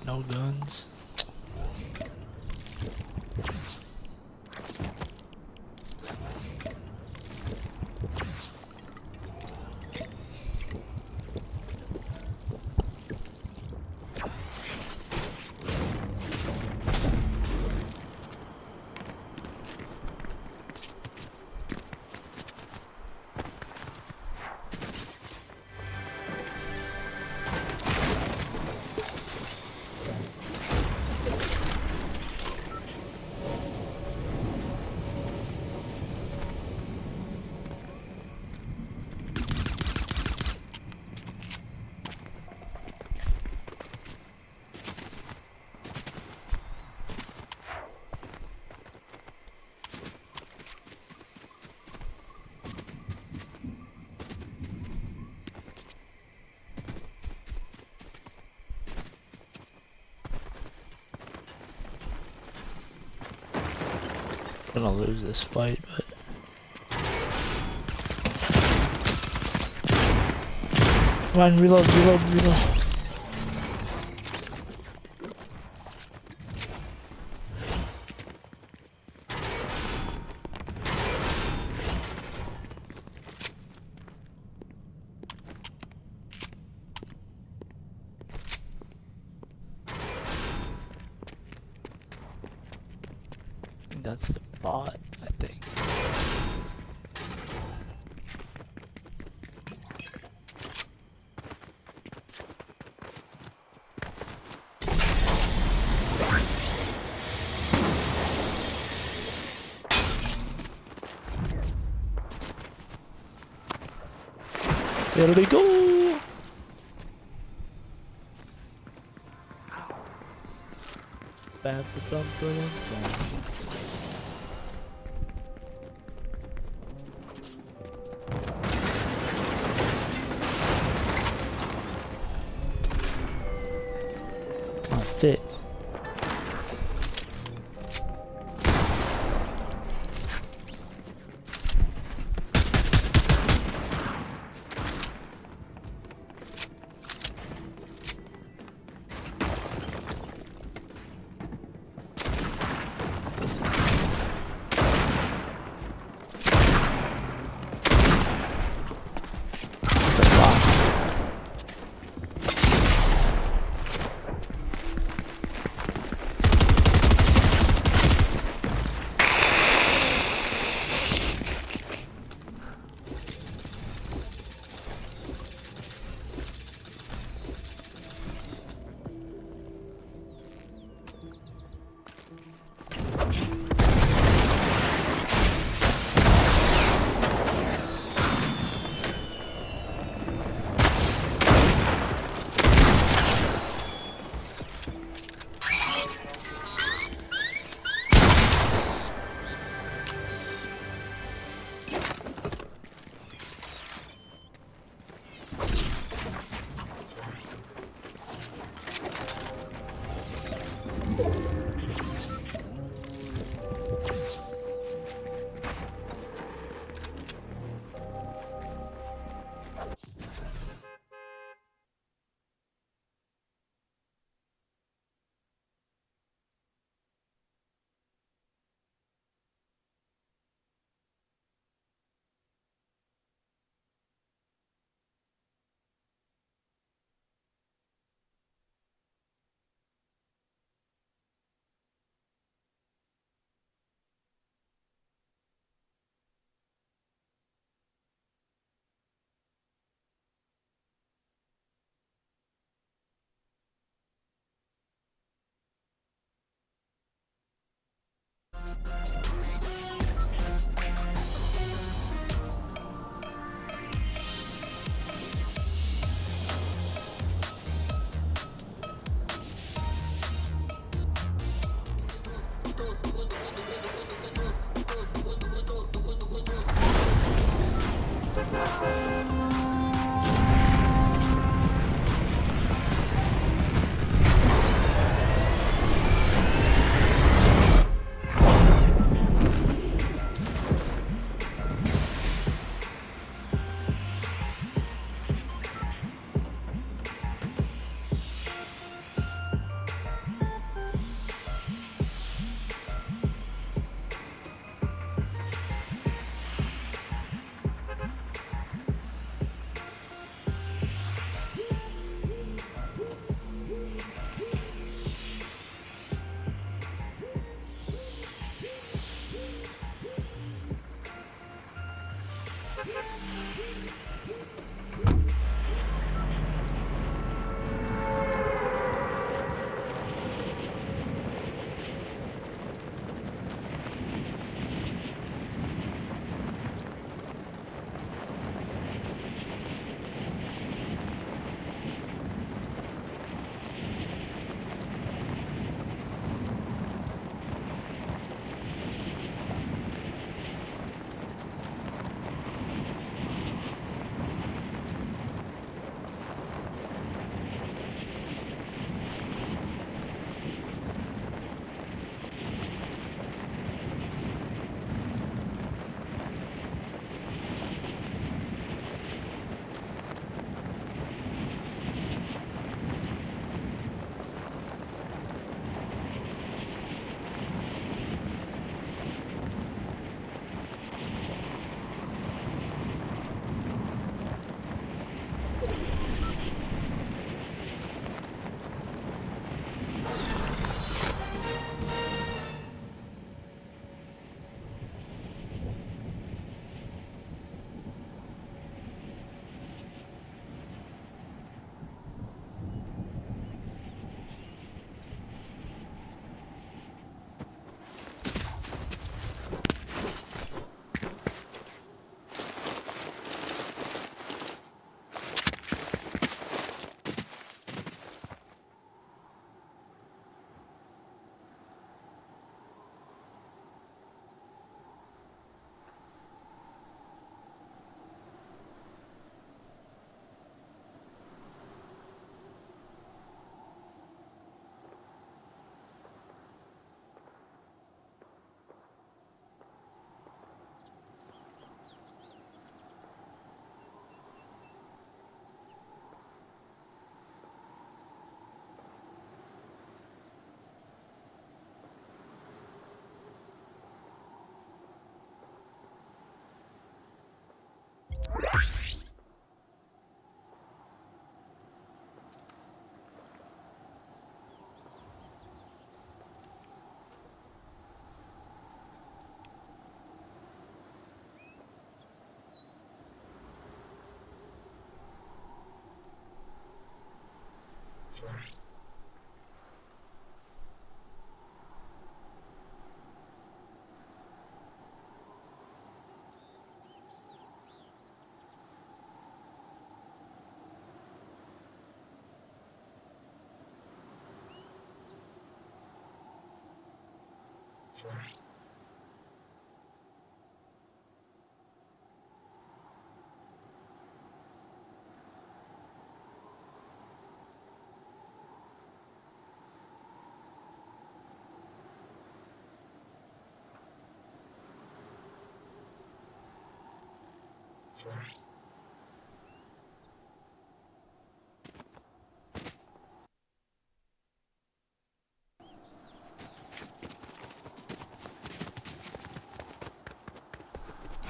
E: No guns. I'm gonna lose this fight, but come on, reload. That's the bot, I think. There we go. Bad for thumping. Fit. It's a lot.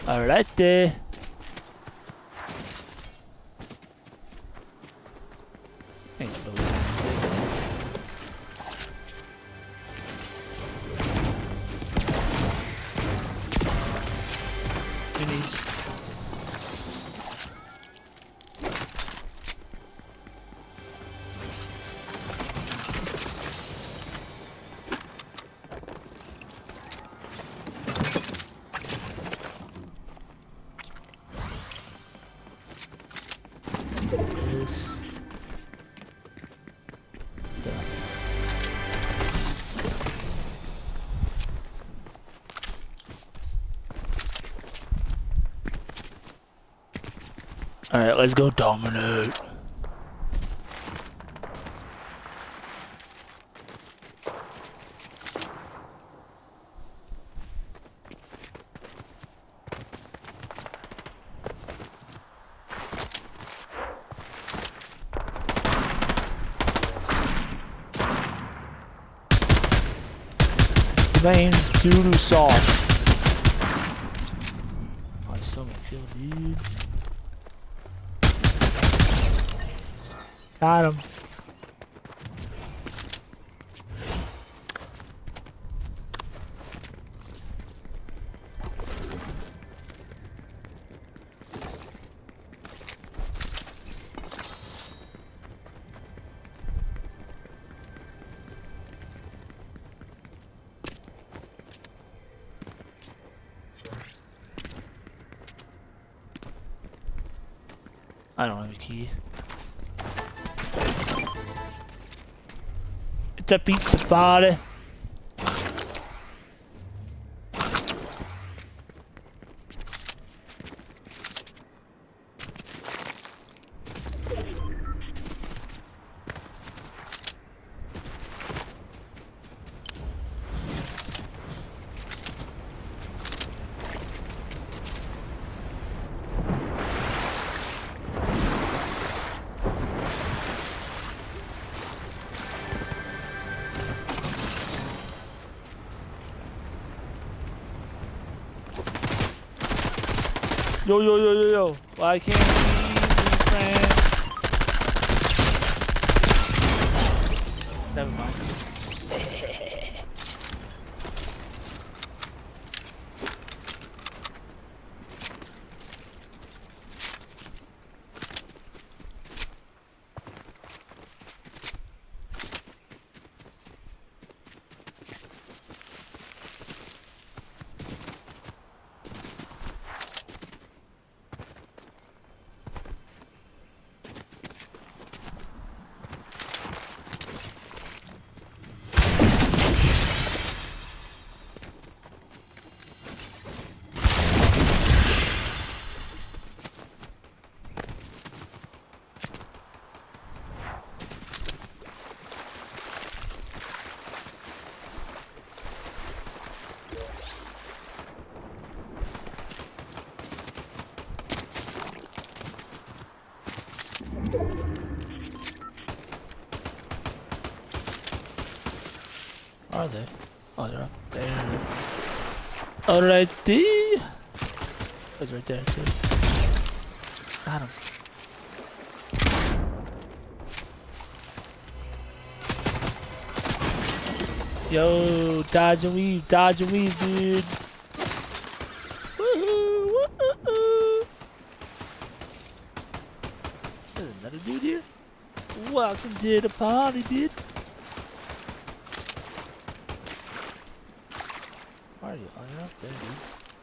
E: Alright there. Thanks for Minis. This. Done. Alright, let's go dominate. Name's Doodoo Sauce. I saw my kill, dude. Got him. I don't have a key. It's a pizza party. Yo, yo, yo, yo, yo. Why can't we be friends? Never mind. Are they? Oh, they're up there. Alrighty. That's right there too. Got him. Yo, dodge and weave, dude. Woohoo! Woo-hoo-hoo. There's another dude here. Welcome to the party, dude. Where are you? Oh, you're up there, dude.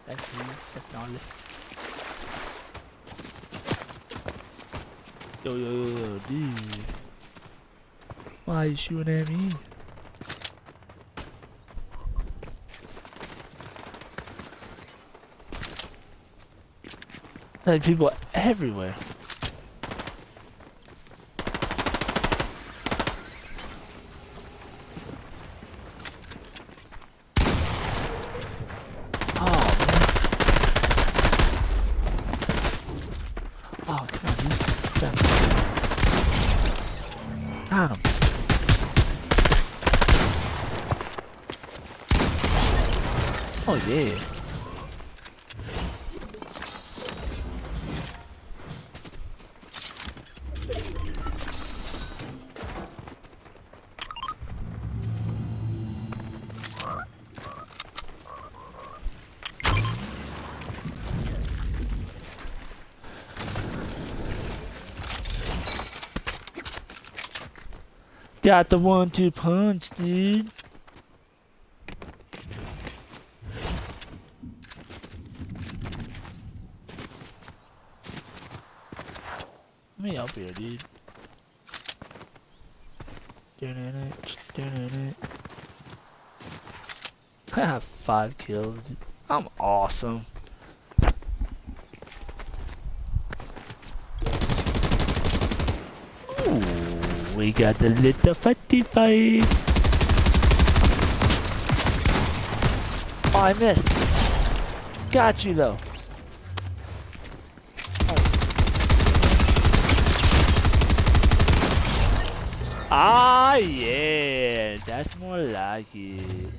E: That's me. That's gnarly. Yo, yo, yo, yo, dude. Why are you shooting at me? Like people everywhere. Oh, come on, dude. Stop. Got him. Oh, yeah. Got the 1-2 punch, dude. Let me up here, dude. I have 5 kills. I'm awesome. Ooh, we got the little fatty fight. Oh, I missed. Got you though. Ah, yeah, that's more like it.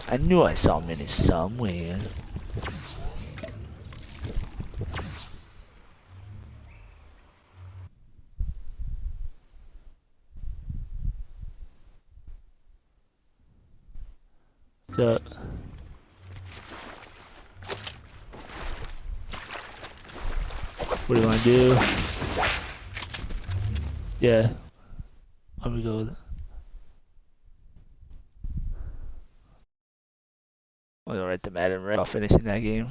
E: I knew I saw Minnie somewhere. So. What do you want to do? Yeah. Let me go with it. I'll go right to Madden right off finishing that game.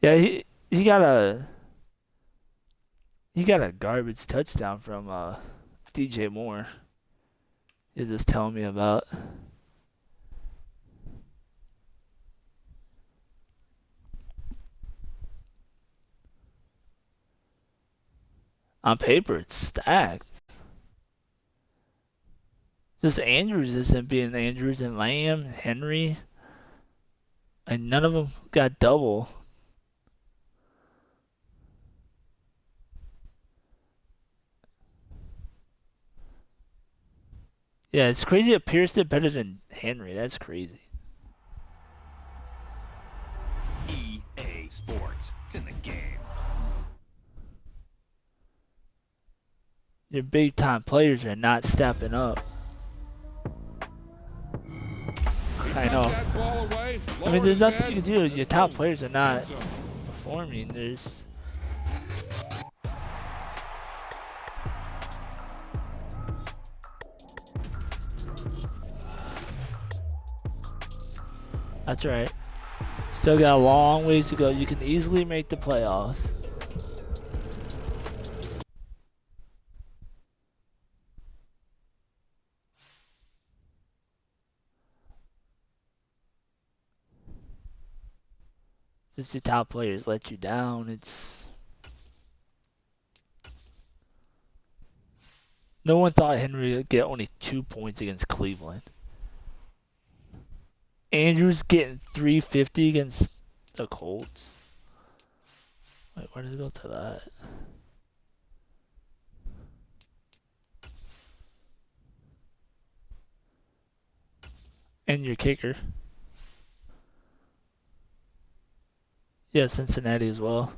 E: Yeah, he got a garbage touchdown from DJ Moore. He's just telling me about. On paper, it's stacked. Just Andrews isn't being Andrews and Lamb, Henry, and none of them got double. Yeah, it's crazy that Pierce did better than Henry. That's crazy.
A: EA Sports. It's in the game.
E: Your big time players are not stepping up. I know. I mean, there's nothing you can do. Your top players are not performing. There's. That's right. Still got a long ways to go. You can easily make the playoffs. Just your top players let you down. It's. No one thought Henry would get only 2 points against Cleveland. Andrews getting 350 against the Colts. Wait, where did it go to that? And your kicker. Yeah, Cincinnati as well.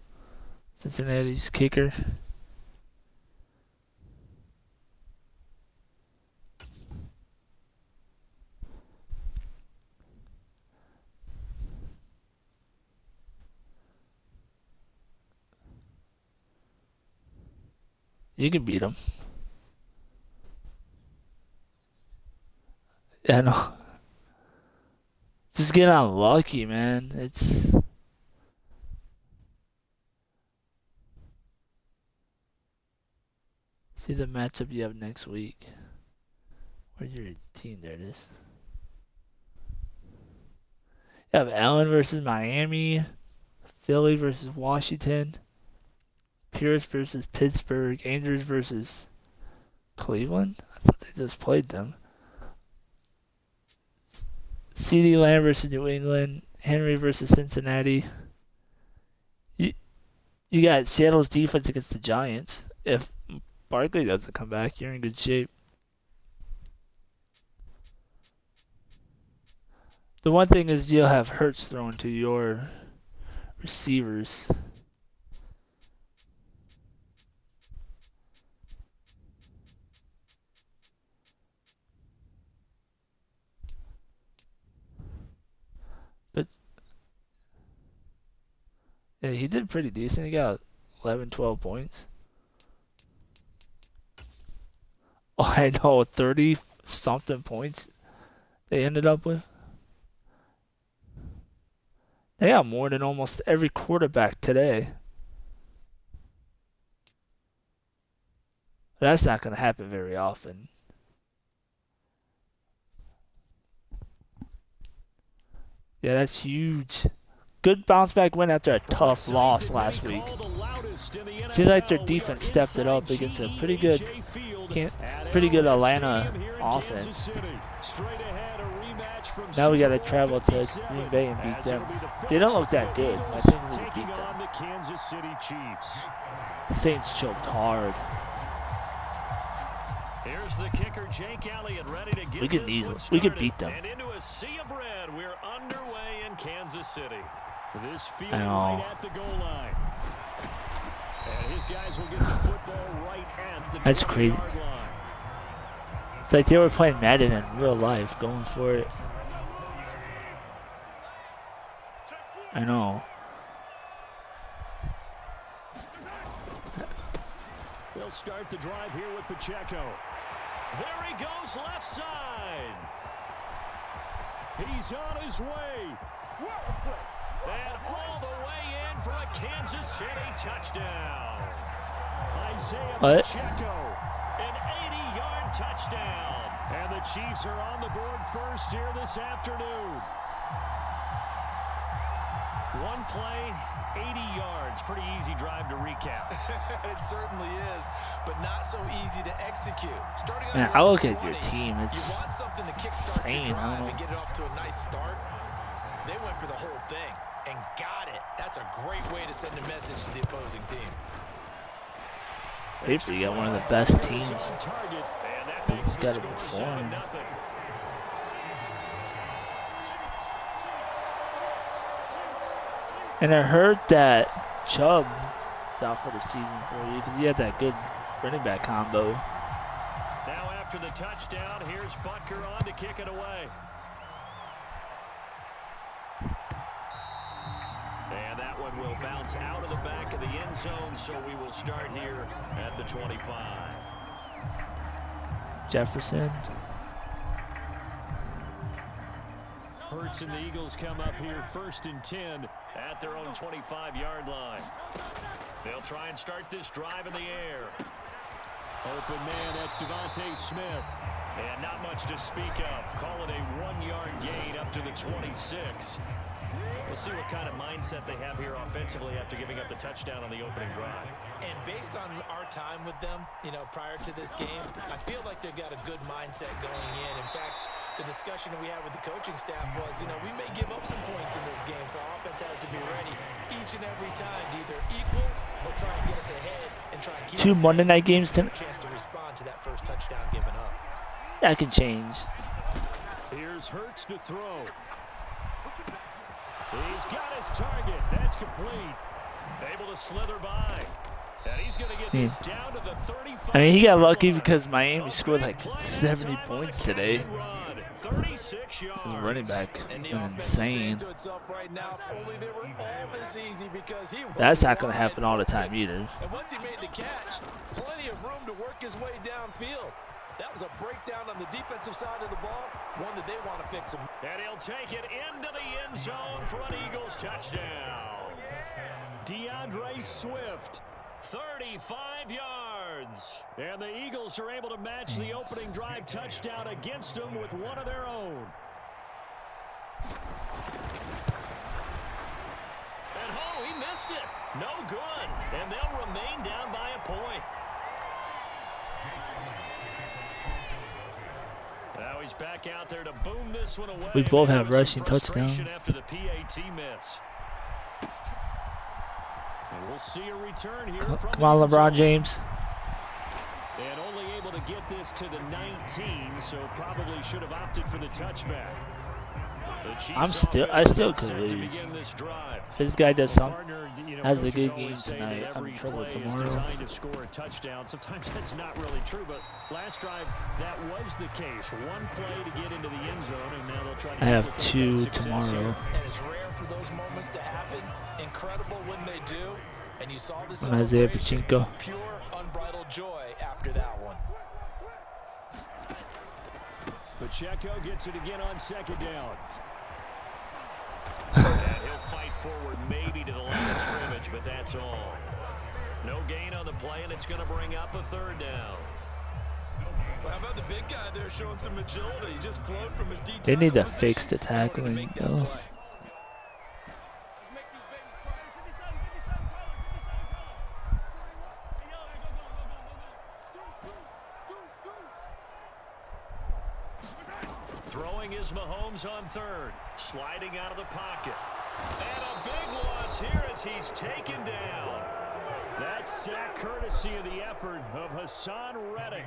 E: Cincinnati's kicker. You can beat them. Yeah, no. Just get unlucky, man. It's. See the matchup you have next week. Where's your team? There it is. You have Allen versus Miami, Philly versus Washington, Pierce versus Pittsburgh, Andrews versus Cleveland. I thought they just played them. CeeDee Lamb versus New England, Henry versus Cincinnati. You got Seattle's defense against the Giants. If Barkley doesn't come back, you're in good shape. The one thing is you'll have Hurts thrown to your receivers. But yeah, he did pretty decent. He got 11, 12 points. Oh, I know, 30-something points they ended up with. They got more than almost every quarterback today. That's not going to happen very often. Yeah, that's huge. Good bounce back win after a tough loss last week. Seems like their defense stepped it up against a pretty good Atlanta offense. Now we got to travel to Green Bay and beat them. They don't look that good. I think we can beat them. Saints choked hard.
B: Here's the kicker, Jake Elliott, ready to get
E: we could beat them.
B: And into a sea of red, we're underway in Kansas City. This field
E: I know.
B: right at the goal line. And his guys will get the football right at the
E: That's crazy.
B: line.
E: It's like they were playing Madden in real life, going for it. I know.
B: They'll start the drive here with Pacheco. There he goes, left side. He's on his way. And all the way in for a Kansas City touchdown. Isaiah Pacheco, an 80-yard touchdown. And the Chiefs are on the board first here this afternoon. One play, 80 yards. Pretty easy drive to recap.
D: It certainly is, but not so easy to execute. Starting
E: Man, I look at your team. It's insane. I don't know.
D: And get it off to a nice start. They went for the whole thing and got it. That's a great way to send a message to the opposing team.
E: Paper, you got one of the best teams. They just got to perform. And I heard that Chubb is out for the season for you because he had that good running back combo.
B: Now after the touchdown, here's Butker on to kick it away. And that one will bounce out of the back of the end zone, so we will start here at the 25.
E: Jefferson.
B: Hurts and the Eagles come up here 1st and 10 at their own 25-yard line. They'll try and start this drive in the air. Open man, that's Devontae Smith. And not much to speak of. Call it a 1-yard gain up to the 26. We'll see what kind of mindset they have here offensively after giving up the touchdown on the opening drive.
D: And based on our time with them, prior to this game, I feel like they've got a good mindset going in. In fact, the discussion that we had with the coaching staff was, we may give up some points in this game, so our offense has to be ready each and every time to either equal or try and get us ahead and try and keep
E: Two Monday night games tonight.
D: Chance to respond to that first touchdown given up.
E: That can change.
B: Here's Hurts to throw. He's got his target. That's complete. Able to slither by. And he's going to get this down to the 35.
E: I mean, he got lucky because Miami scored like 70 points today.
B: 36 yards.
E: His running back went insane. That's not going to happen all the time either.
C: And once he made the catch, plenty of room to work his way downfield. That was a breakdown on the defensive side of the ball, one that they want to fix him.
B: And he'll take it into the end zone for an Eagles touchdown. DeAndre Swift, 35 yards. And the Eagles are able to match the opening drive touchdown against them with one of their own. And oh, he missed it. No good. And they'll remain down by a point. Now he's back out there to boom this one away.
E: We both have rushing touchdowns.
B: After the PAT miss. And we'll see a return here from
E: Come on, LeBron James.
B: And only able to get this to the 19, so probably should have opted for the touchback.
E: I still could lose. If this guy does something, has a good game tonight, I'm in trouble tomorrow.
B: To score a touchdown. Sometimes that's not really true, but last drive that was the case. One play to get into the end zone, and now they'll try to.
E: I have 2 tomorrow.
D: And it's rare for those moments to happen. Incredible when they do. And you saw this
E: Isaiah Pachinko.
D: Pure, unbridled joy after that one.
B: Pacheco gets it again on second down. And he'll fight forward maybe to the line of scrimmage, but that's all. No gain on the play, and it's going to bring up a third down.
C: Well, how about the big guy there showing some agility? He just flowed from his D-tackle
E: They need to
C: position.
E: fix the tackling, though.
B: Throwing is Mahomes on third. Sliding out of the pocket. And a big loss here as he's taken down. That sack courtesy of the effort of Hassan Reddick.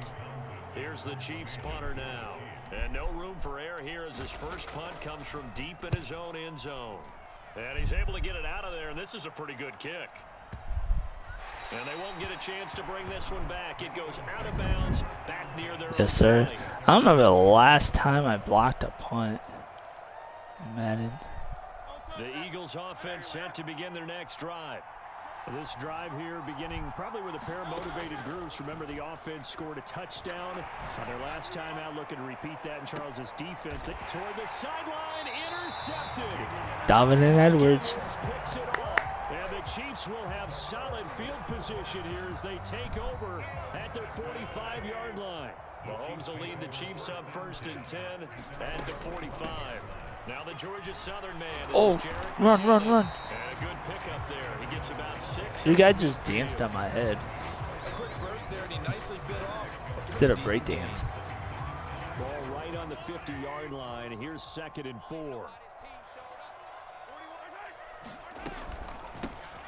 B: Here's the Chiefs punter now. And no room for error here as his first punt comes from deep in his own end zone. And he's able to get it out of there, and this is a pretty good kick. And they won't get a chance to bring this one back. It goes out of bounds, back near their
E: Yes, sir.
B: 20.
E: I don't remember the last time I blocked a punt in Madden.
B: The Eagles offense set to begin their next drive. This drive here beginning probably with a pair of motivated groups. Remember, the offense scored a touchdown on their last time out, looking to repeat that in Charles's defense. Toward the sideline, intercepted.
E: Donovan Edwards.
B: Picks it off. And the Chiefs will have solid field position here as they take over at their 45-yard line. Mahomes will lead the Chiefs up first and 10 and to 45. Now the Georgia Southern man. This is Jared.
E: Run.
B: And a good pickup there. He gets about 6.
E: You guy just danced on my head.
C: A quick burst there, and he nicely bit off.
E: Did a break dance.
B: Ball right on the 50-yard line. Here's 2nd and 4.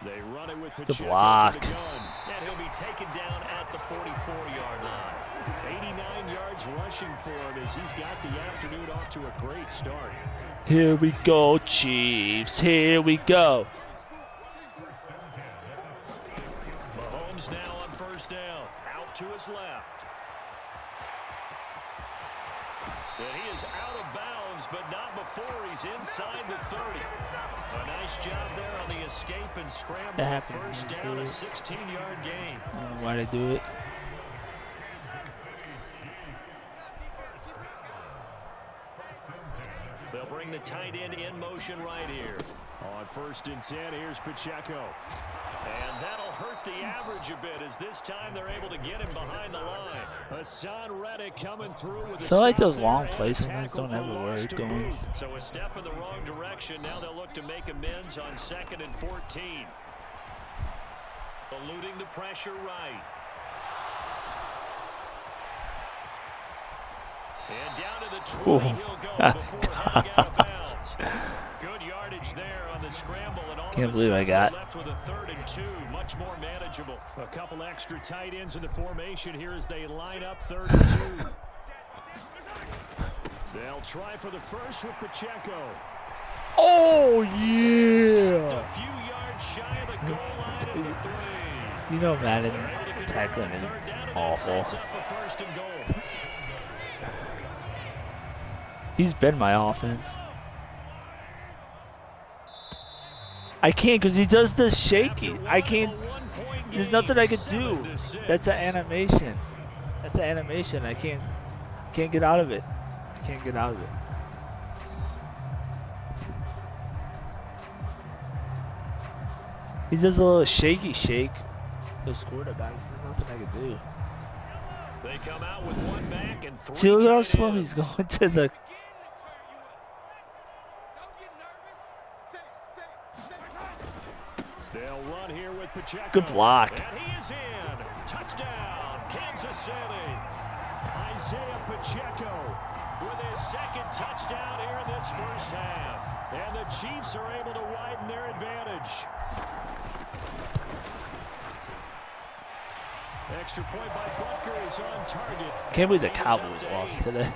B: They run it with Pacheco.
E: Good block.
B: And he'll be taken down at the 44-yard line. 89 yards rushing for him as he's got the afternoon off to a great start.
E: Here we go, Chiefs. Here we go.
B: Mahomes now on first down. Out to his left. And he is out of bounds, but not before he's inside the 30. A nice job there on the escape and scramble.
E: That happens
B: First
E: to me,
B: down,
E: too.
B: a 16-yard gain.
E: I don't know why they do it.
B: They'll bring the tight end in motion right here. On first and 10, here's Pacheco. And that'll hurt the average a bit as this time they're able to get him behind the line. Hassan Reddick coming through with
E: I
B: a
E: feel like
B: stop
E: those
B: there
E: long
B: and
E: plays
B: a
E: sometimes
B: tackle
E: don't ever
B: for loss
E: work
B: to
E: going.
B: boot. So a step in the wrong direction. Now they'll look to make amends on 2nd and 14. Eluding the pressure right. And down to the 20 he'll go before heading out of bounds. Good yardage there on the scramble, and all
E: Can't
B: of a
E: believe I
B: sudden
E: got-
B: we're left with a 3rd and 2, much more manageable. A couple extra tight ends in the formation here as they line up 3rd and 2. They'll try for the first with Pacheco.
E: Oh, yeah.
B: A few yards shy of the goal line at the 3.
E: You know Madden
B: They're able to convert
E: tackling
B: the
E: is
B: 3rd down, and that
E: awful.
B: sets up a 1st and goal.
E: He's been my offense. I can't because he does this shaky. I can't. There's nothing I can do. That's an animation. That's an animation. I can't get out of it. I can't get out of it. He does a little shaky shake. Those quarterbacks, there's nothing I can do.
B: They come out with one back and 3
E: See, look how
B: tight
E: slow
B: ends.
E: he's going to the.
B: They'll run here with Pacheco.
E: Good block.
B: And he is in. Touchdown, Kansas City. Isaiah Pacheco with his second touchdown here in this first half. And the Chiefs are able to widen their advantage. Extra point by Butker is on target.
E: Can't believe the Cowboys lost today.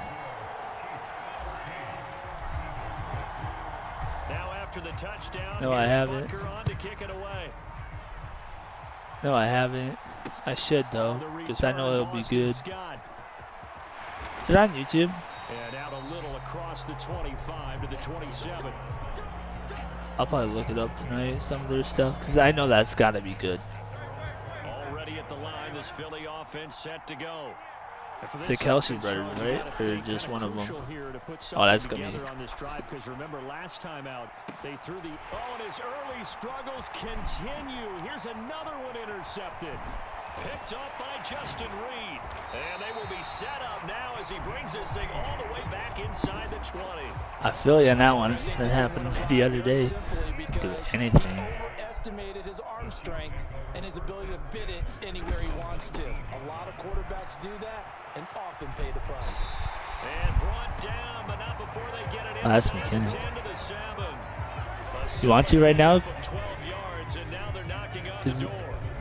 B: Now after the touchdown,
E: No, I
B: here's
E: haven't.
B: Butker on to kick it away.
E: No, I haven't. I should though, because I know it'll be good.
B: Scott.
E: Is it on YouTube?
B: And out a little across the 25 to the 27.
E: I'll probably look it up tonight, some of their stuff, because I know that's got to be good.
B: Already at the line, this Philly offense set to go.
E: It's the Kelsey brothers, right? Or just one of them? Oh, that's going to be...
B: On this drive, because remember, last time out, they threw the... Oh, and his early struggles continue. Here's another one intercepted. Picked up by Justin Reed. And they will be set up now as he brings this thing all the way back inside the 20.
E: I feel you on that one. That happened the other day. Do anything.
D: Overestimated his arm strength and his ability to fit it anywhere he wants to. A lot of quarterbacks do that and often pay the price.
B: And brought down, but not before they get it
E: Oh, that's
B: inside the
E: McKinnon.
B: 10 to the 7.
E: You want to right now?
B: 12 yards, and now they're knocking on the
E: 'Cause
B: door.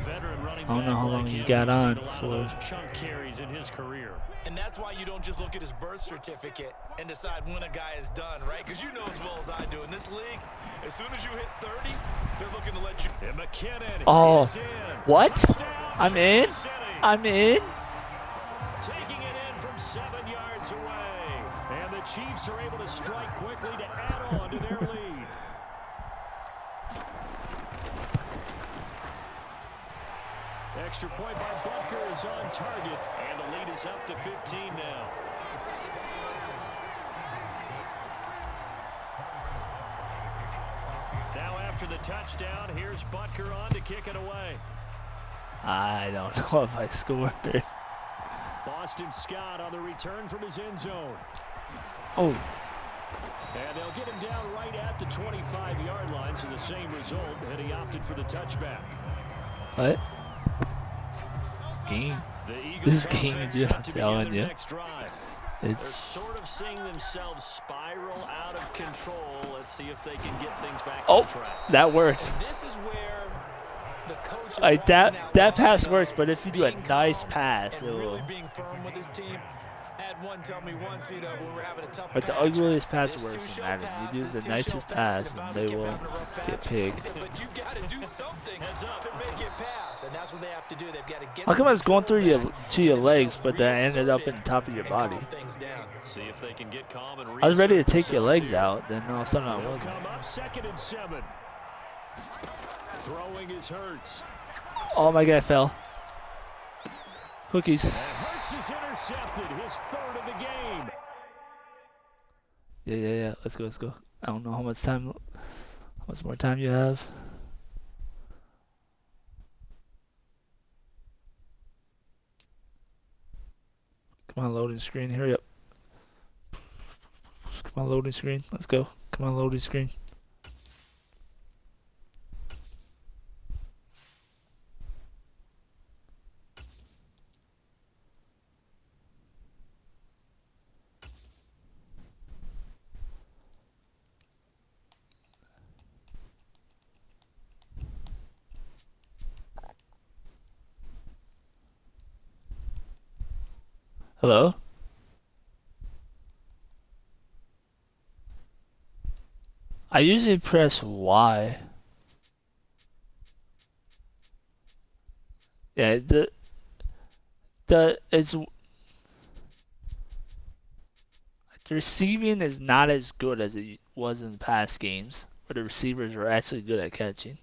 B: Veteran running
E: I don't know
B: back
E: how
B: like
E: long
B: him
E: you got
B: has
E: on
B: seen a lot of
E: for.
B: those chunk carries in his career.
D: And that's why you don't just look at his birth certificate and decide when a guy is done, right? Because you know as well as I do, in this league, as soon as you hit 30, they're looking to let you.
B: And McKinnon
E: Oh,
B: is in.
E: what?
B: Touchdown,
E: I'm in?
B: Kansas City.
E: I'm in?
B: Taking it in from 7 yards away. And the Chiefs are able to strike quickly to add on to their lead. Extra point by Butker is on target, and the lead is up to 15 now. Now after the touchdown, here's Butker on to kick it away.
E: I don't know if I scored.
B: Boston Scott on the return from his end zone.
E: Oh,
B: And they'll get him down right at the 25-yard line, so the same result, and he opted for the touchback.
E: what? This game.
B: The Eagles
E: This game,
B: offense
E: dude,
B: set
E: I'm
B: to
E: telling
B: begin
E: you.
B: their next drive. They're
E: It's...
B: sort of seeing themselves spiral out of control. Let's see if they can get things back
E: Oh,
B: on track.
E: that worked.
D: And this is where the coach is
E: Like that
D: watching out
E: that
D: long
E: pass
D: enough,
E: works, but if you do a
D: being
E: nice
D: calm
E: pass,
D: and
E: it
D: really
E: will.
D: being firm with his team. Had one tell me once, when we're having a tough
E: But the
D: patch,
E: ugliest pass
D: this
E: works in
D: two-shell
E: Madden.
D: pass,
E: You do
D: this
E: the nicest
D: two-shell
E: pass,
D: if
E: and
D: I
E: they
D: keep
E: will
D: having a rough
E: get
D: patch,
E: pigged.
D: he said, but you got to do something
B: Heads up.
D: to make it pass, and that's what they have to do. They've got to get.
E: How come
D: the
E: it's going through
D: control
E: your
D: back,
E: to your
D: get
E: legs,
D: themselves
E: but that ended up in
D: reasserted,
E: the top of your
D: and
E: body?
D: calm things down.
B: See if they can get calm and
E: I was ready to
B: reassert
E: take your
B: themselves
E: legs
B: here.
E: out, then all of a sudden I
B: They'll
E: wasn't.
B: come up 2nd and 7. Throwing is Hurts.
E: Oh my god, I fell. Cookies.
B: And Hurts is intercepted, his 3rd of the game.
E: Yeah. Let's go. I don't know how much time, how much more time you have. Come on, loading screen. Hurry up. Come on, loading screen. Let's go. Come on, loading screen. Hello? I usually press Y. Yeah, the receiving is not as good as it was in the past games, where the receivers were actually good at catching.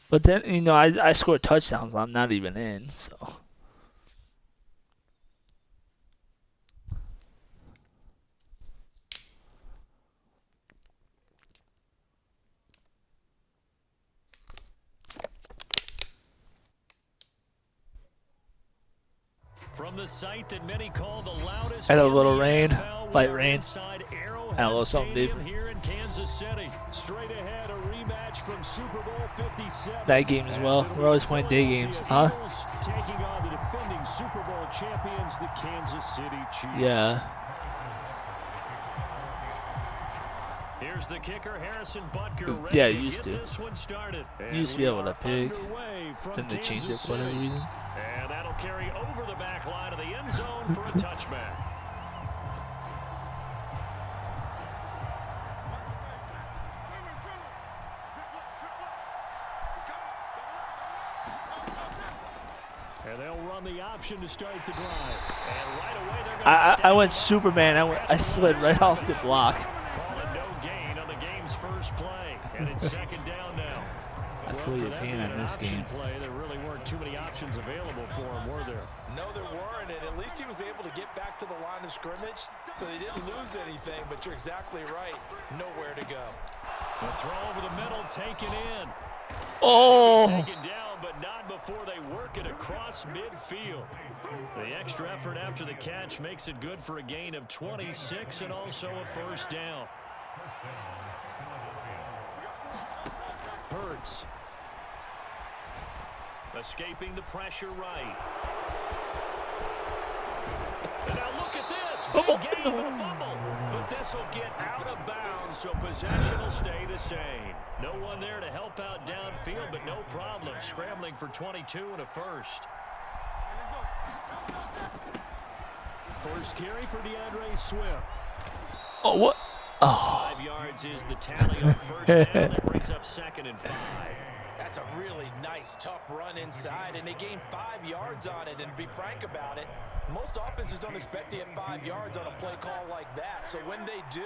E: But then, you know, I scored touchdowns. I'm not even in, so.
B: From the site that many call the loudest
E: Had a
B: in
E: little
B: the
E: rain,
B: NFL,
E: light
B: we are
E: rain.
B: inside Arrowhead
E: Had a little something
B: Stadium
E: different.
B: here in Kansas City. Straight ahead, a rematch from Super Bowl 57.
E: Night game as well. We're always playing day games, huh?
B: Eagles taking on the defending Super Bowl champions, the Kansas City Chiefs.
E: Yeah.
B: Here's the kicker, Harrison Butker.
E: Yeah,
B: ready
E: used
B: get
E: to.
B: This one started.
E: You used to be
B: And
E: able
B: we
E: to pick.
B: are underway from
E: Then they changed it
B: Kansas
E: for whatever
B: City.
E: reason.
B: And that'll carry over the back line of the end zone for a touchback. And they'll run the option to start the drive. And right away they're going to
E: I went Superman. I slid right off the block.
B: call it no gain on the game's first play. And it's second down now.
E: I feel your pain on this game.
B: Play, there really weren't too many options available for him, were there?
D: No, there weren't, and at least he was able to get back to the line of scrimmage, so they didn't lose anything, but you're exactly right. Nowhere to go.
B: The throw over the middle, taken in.
E: Oh!
B: Taken down, but not before they work it across midfield. The extra effort after the catch makes it good for a gain of 26 and also a first down. Hurts. Escaping the pressure right. And now look at this.
E: Fumble.
B: Big game and a fumble. But this will get out of bounds, so possession will stay the same. No one there to help out downfield, but no problem. Scrambling for 22 and a first. First carry for DeAndre Swift.
E: Oh, what? Oh.
B: 5 yards is the tally on first down. That brings up second and 5.
D: That's a really nice, tough run inside, and they gained 5 yards on it. And to be frank about it, most offenses don't expect to get 5 yards on a play call like that. So when they do,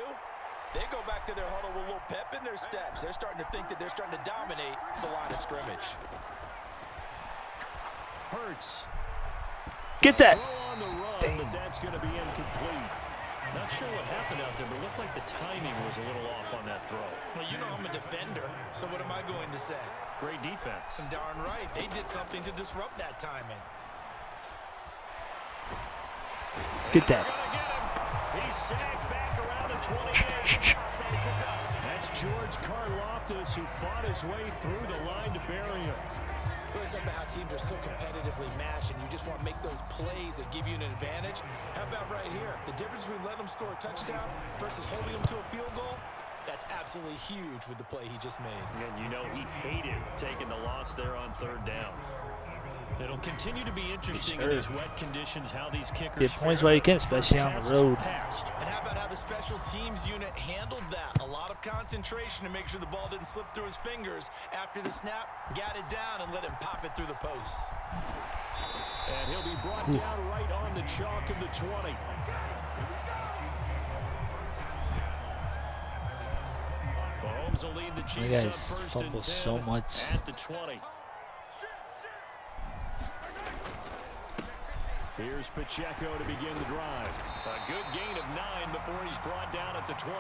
D: they go back to their huddle with a little pep in their steps. They're starting to think that they're starting to dominate the line of scrimmage.
B: Hurts.
E: Get that.
B: Throw on the run, but that's going to be incomplete. Not sure what happened out there, but it looked like the timing was a little off on that throw.
D: Well, you know I'm a defender, so what am I going to say?
B: Great defense.
D: Darn right. They did something to disrupt that timing.
E: Get that.
B: He's sagged back around the 28. That's George Karlaftis, who fought his way through the line to bury him.
D: Really talking about how teams are so competitively matched, and you just want to make those plays that give you an advantage. How about right here? The difference between letting them score a touchdown versus holding them to a field goal, that's absolutely huge with the play he just made.
B: And you know he hated taking the loss there on third down. It'll continue to be interesting in these wet conditions how these kickers
E: Get points while you can, especially on the road.
D: And how about how the special teams unit handled that? A lot of concentration to make sure the ball didn't slip through his fingers. After the snap, got it down and let him pop it through the posts.
B: And he'll be brought down right on the chalk of the 20. Mahomes will lead the Chiefs
E: You
B: up
E: guys
B: first and 10
E: fumble so much.
B: at the 20. Here's Pacheco to begin the drive. A good gain of 9 before he's brought down at the 28.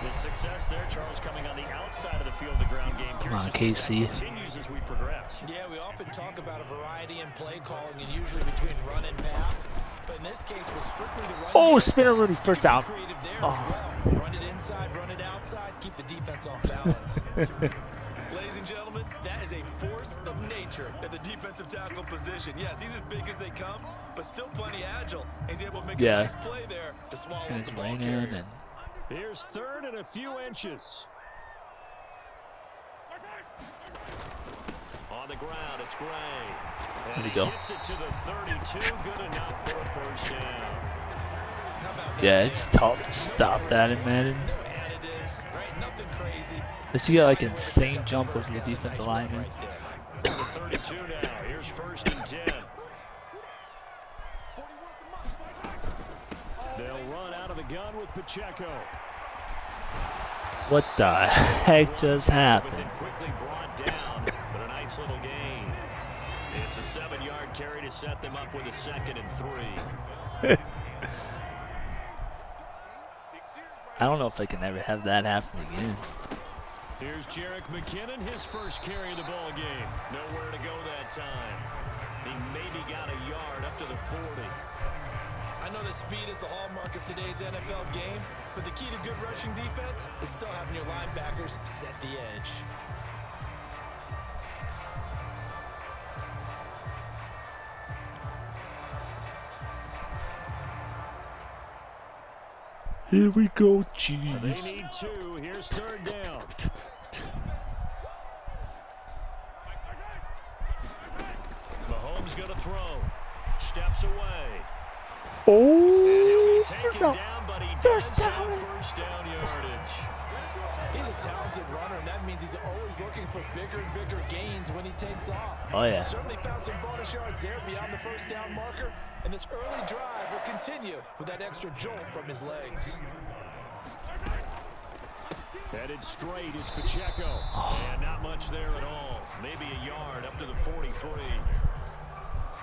B: The success there, Charles, coming on the outside of the field, the ground game.
E: Come on,
B: Curious to see if
E: KC.
B: that continues as we progress.
D: Yeah, we often talk about a variety in play calling and usually between run and pass. But in this case, was strictly the run.
E: Oh, spinner Rooney, first down.
D: Creative there as
E: Oh.
D: well. Run it inside, run it outside, keep the defense off balance. Ladies and gentlemen, that is a force of nature at the defensive tackle position. Yes, he's as big as they come, but still plenty agile. He's able to make a nice play there to swallow
E: And
D: up
E: it's
D: the ball
E: raining
D: carrier.
E: and
B: Here's third and a few inches. On the ground, it's Gray. And
E: Where'd he
B: he
E: go?
B: gets it to the 32. Good enough for a first down.
D: How about that?
E: yeah, it's tough to stop that in Madden.
D: No additives, right? Nothing crazy.
E: Unless you get like insane jump over the defensive lineman.
D: Right there.
B: To the 32 now. Here's first and 10. They'll run out of the gun with Pacheco.
E: What the heck just
B: But
E: happened?
B: then quickly brought down set them up with a 2nd and 3.
E: I don't know if I can ever have that happen again.
B: Here's Jerick McKinnon, his first carry of the ball game. Nowhere to go that time. He maybe got a yard up to the 40.
D: I know that speed is the hallmark of today's NFL game, but the key to good rushing defense is still having your linebackers set the edge.
E: Here we go,
B: They
E: cheese.
B: need 2. Here's 3rd down. Mahomes going to throw. Steps away. And he'll
E: Oh,
B: be taken
E: first down.
B: down, but he
E: First
B: does have
E: down.
B: first down yardage.
D: He's a talented runner, and that means he's always looking for bigger and bigger gains when he takes off.
E: Oh, yeah.
D: Certainly found some bonus yards there beyond the first down marker, and this early drive will continue with that extra jolt from his legs.
B: Headed straight, it's Pacheco. And not much there at all. Maybe a yard up to the 43.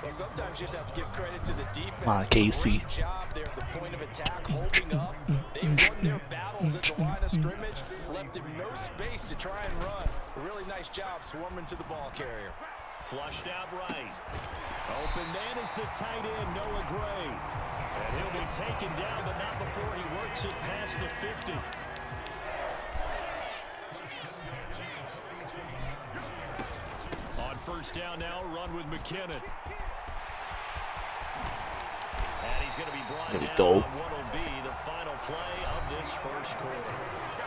D: Well, sometimes you just have to give credit to the defense.
E: Come on, Casey.
D: Great job there at the point of attack, holding up. They've won their battles at the line of scrimmage, left him no space to try and run. A really nice job swarming to the ball carrier.
B: Flushed out right. Open man is the tight end, Noah Gray. And he'll be taken down, but not before he works it past the 50. On first down now, run with McKinnon. And he's going to be brought
E: There we
B: down
E: go.
B: on what will be the final play of this first quarter.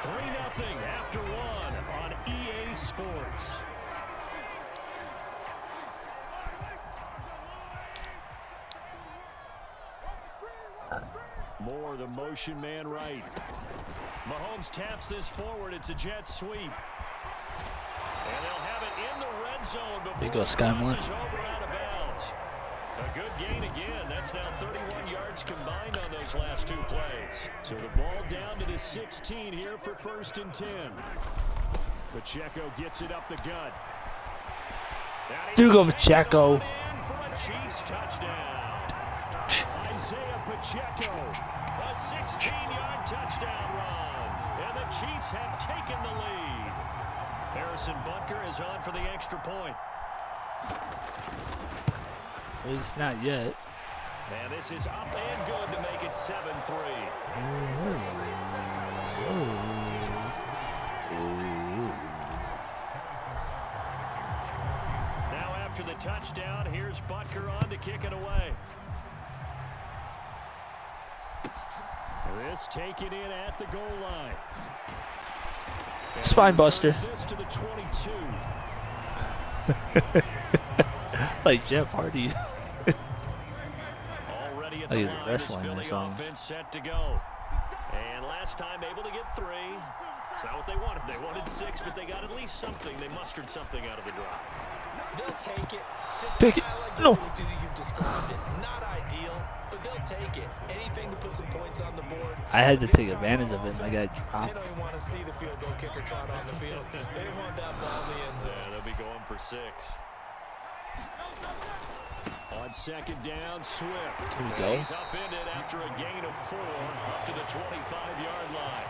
B: 3-0 after 1 on EA Sports. Moore, the motion man right. Mahomes taps this forward. It's a jet sweep. And they'll have it in the red zone before
E: There you go, Sky
B: it
E: Moore.
B: crosses over out of bounds. A good gain again. That's now 31 yards combined on those last 2 plays. So the ball down to the 16 here for 1st and 10. Pacheco gets it up the gut.
E: Do go, Pacheco.
B: For a Chiefs touchdown. Isaiah Pacheco, a 16-yard touchdown run. And the Chiefs have taken the lead. Harrison Butker is on for the extra point.
E: Well, it's not yet.
B: And this is up and good to make it 7-3. Now after the touchdown, here's Butker on to kick it away. This taken in at the goal line. And
E: Spine buster.
B: this to the 22.
E: Like Jeff Hardy.
B: Already at
E: Like
B: the
E: he's
B: line,
E: wrestling
B: this
E: or
B: Philly
E: something.
B: offense set to go. And last time able to get 3. It's not what they wanted. They wanted 6, but they got at least something. They mustered something out of the drive.
D: They'll take it. Just
E: Pick it.
D: like
E: No.
D: you've described it. Not ideal, but they'll take it. Anything to put some points on the board.
E: I had to
D: This
E: take
D: time
E: advantage
D: on
E: of it and I
D: offense,
E: got
D: They
E: dropped.
D: don't even want to see the field goal kicker trot on the field. They want that ball in the end zone.
B: Yeah, they'll be going for 6. On second down, Swift.
E: Here we go.
B: He's upended after a gain of 4 up to the 25-yard line.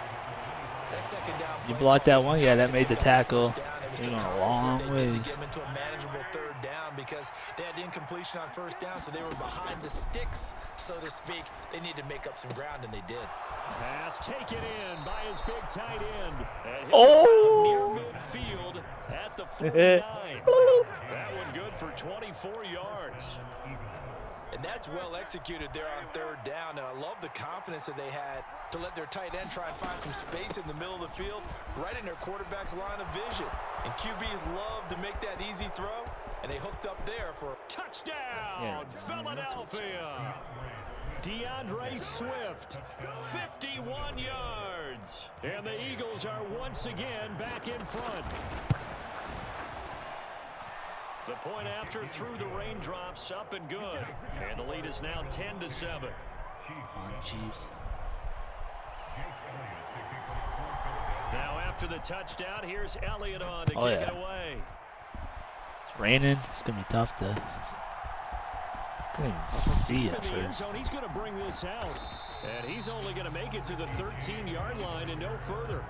D: That second down
E: You
D: play
E: blocked that
D: call was
E: one, yeah,
D: not
E: that
D: to
E: made the
D: pick up
E: tackle.
D: first down. It was
E: They
D: to
E: went a
D: accomplish what
E: long
D: they did to
E: ways.
D: get them into a manageable 3rd down because they had incompletion on first down, so they were behind the sticks, so to speak. They needed to make up some ground, and they did.
B: Pass taken in by his big tight end. And
E: Oh!
B: near midfield at the 49. That one good for 24 yards.
D: And that's well executed there on 3rd down, and I love the confidence that they had to let their tight end try and find some space in the middle of the field, right in their quarterback's line of vision. And QBs love to make that easy throw, and they hooked up there for
B: Touchdown,
E: Yeah,
B: Philadelphia. DeAndre Swift, 51 yards. And the Eagles are once again back in front. The point after through the raindrops, up and good. And the lead is now 10-7.
E: Oh, jeez.
B: Now after the touchdown, here's Elliott on to
E: Oh,
B: kick
E: yeah.
B: it away.
E: It's raining. It's going to be tough to Couldn't even see
B: In
E: at
B: the end
E: first.
B: zone, he's going to bring this out. And he's only going to make it to the 13-yard line and no further.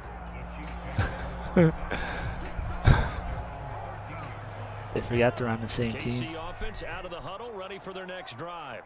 E: They forgot they're on the same team.
B: KC offense out of the huddle, ready for their next drive.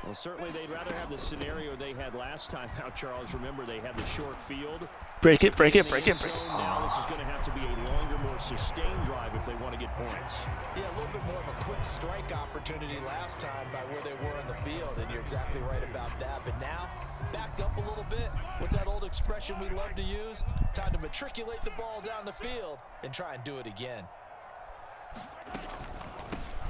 B: Well, certainly they'd rather have the scenario they had last time out, Charles. Remember, they had the short field.
E: Break it, break
B: In
E: it,
B: the
E: break
B: end
E: it, break it.
B: zone now, this is going to have to be a longer, more sustained drive if they want to get points.
D: Yeah, a little bit more of a quick strike opportunity last time by where they were on the field, and you're exactly right about that. But now, backed up a little bit. What's that old expression we love to use? Time to matriculate the ball down the field and try and do it again.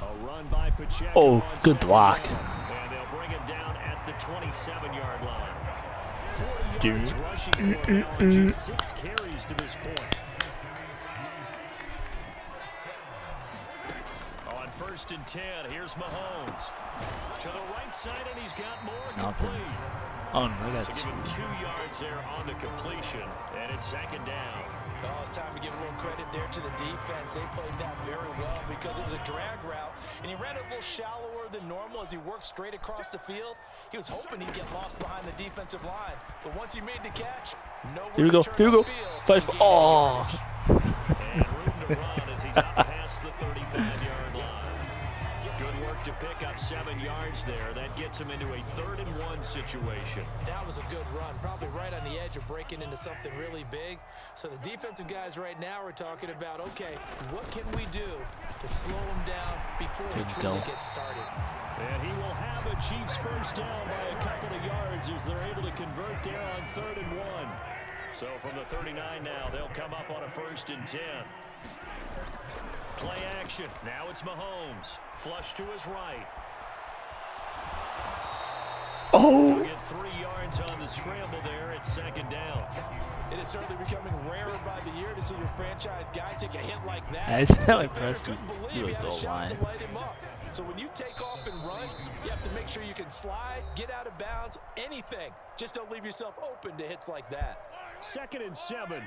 B: A run by Pacheco.
E: Oh,
B: on
E: good
B: second
E: block.
B: down, and they'll bring him down at the 27-yard line. 40
E: Dude.
B: yards rushing for him now on just 6 carries to this point. On 1st and 10, here's Mahomes. To the right side, and he's got more
E: Nothing.
B: complete.
E: Oh no, I got
B: So
E: two.
B: give him 2 yards there on the completion, and it's 2nd down.
D: Oh, it's time to give a little credit there to the defense. They played that very well because it was a drag route, and he ran it a little shallower than normal as he worked straight across the field. He was hoping he'd get lost behind the defensive line, but once he made the catch, nowhere
E: Here we go,
D: to turn
E: here we go.
D: upfield.
E: Fight for, oh.
B: And room to run as he's up past the 35-yard line. Good work to pick up 7 yards there. That gets him into a 3rd and 1 situation.
D: That was a good run, probably right on the edge of breaking into something really big. So the defensive guys right now are talking about, okay, what can we do to slow him down before he truly gets started?
B: And he will have a Chiefs first down by a couple of yards as they're able to convert there on 3rd and 1. So from the 39 now, they'll come up on a 1st and 10. Play action. Now it's Mahomes. Flush to his right.
E: Oh.
B: He'll get 3 yards on the scramble there. It's 2nd down.
D: It is certainly becoming rarer by the year to see your franchise guy take a hit like that.
E: I just how
D: I
E: impressed
D: couldn't
E: him
D: believe
E: do
D: he
E: a
D: had a
E: goal
D: shot
E: line.
D: to light him up. So when you take off and run, you have to make sure you can slide, get out of bounds, anything. Just don't leave yourself open to hits like that.
B: 2nd and 7.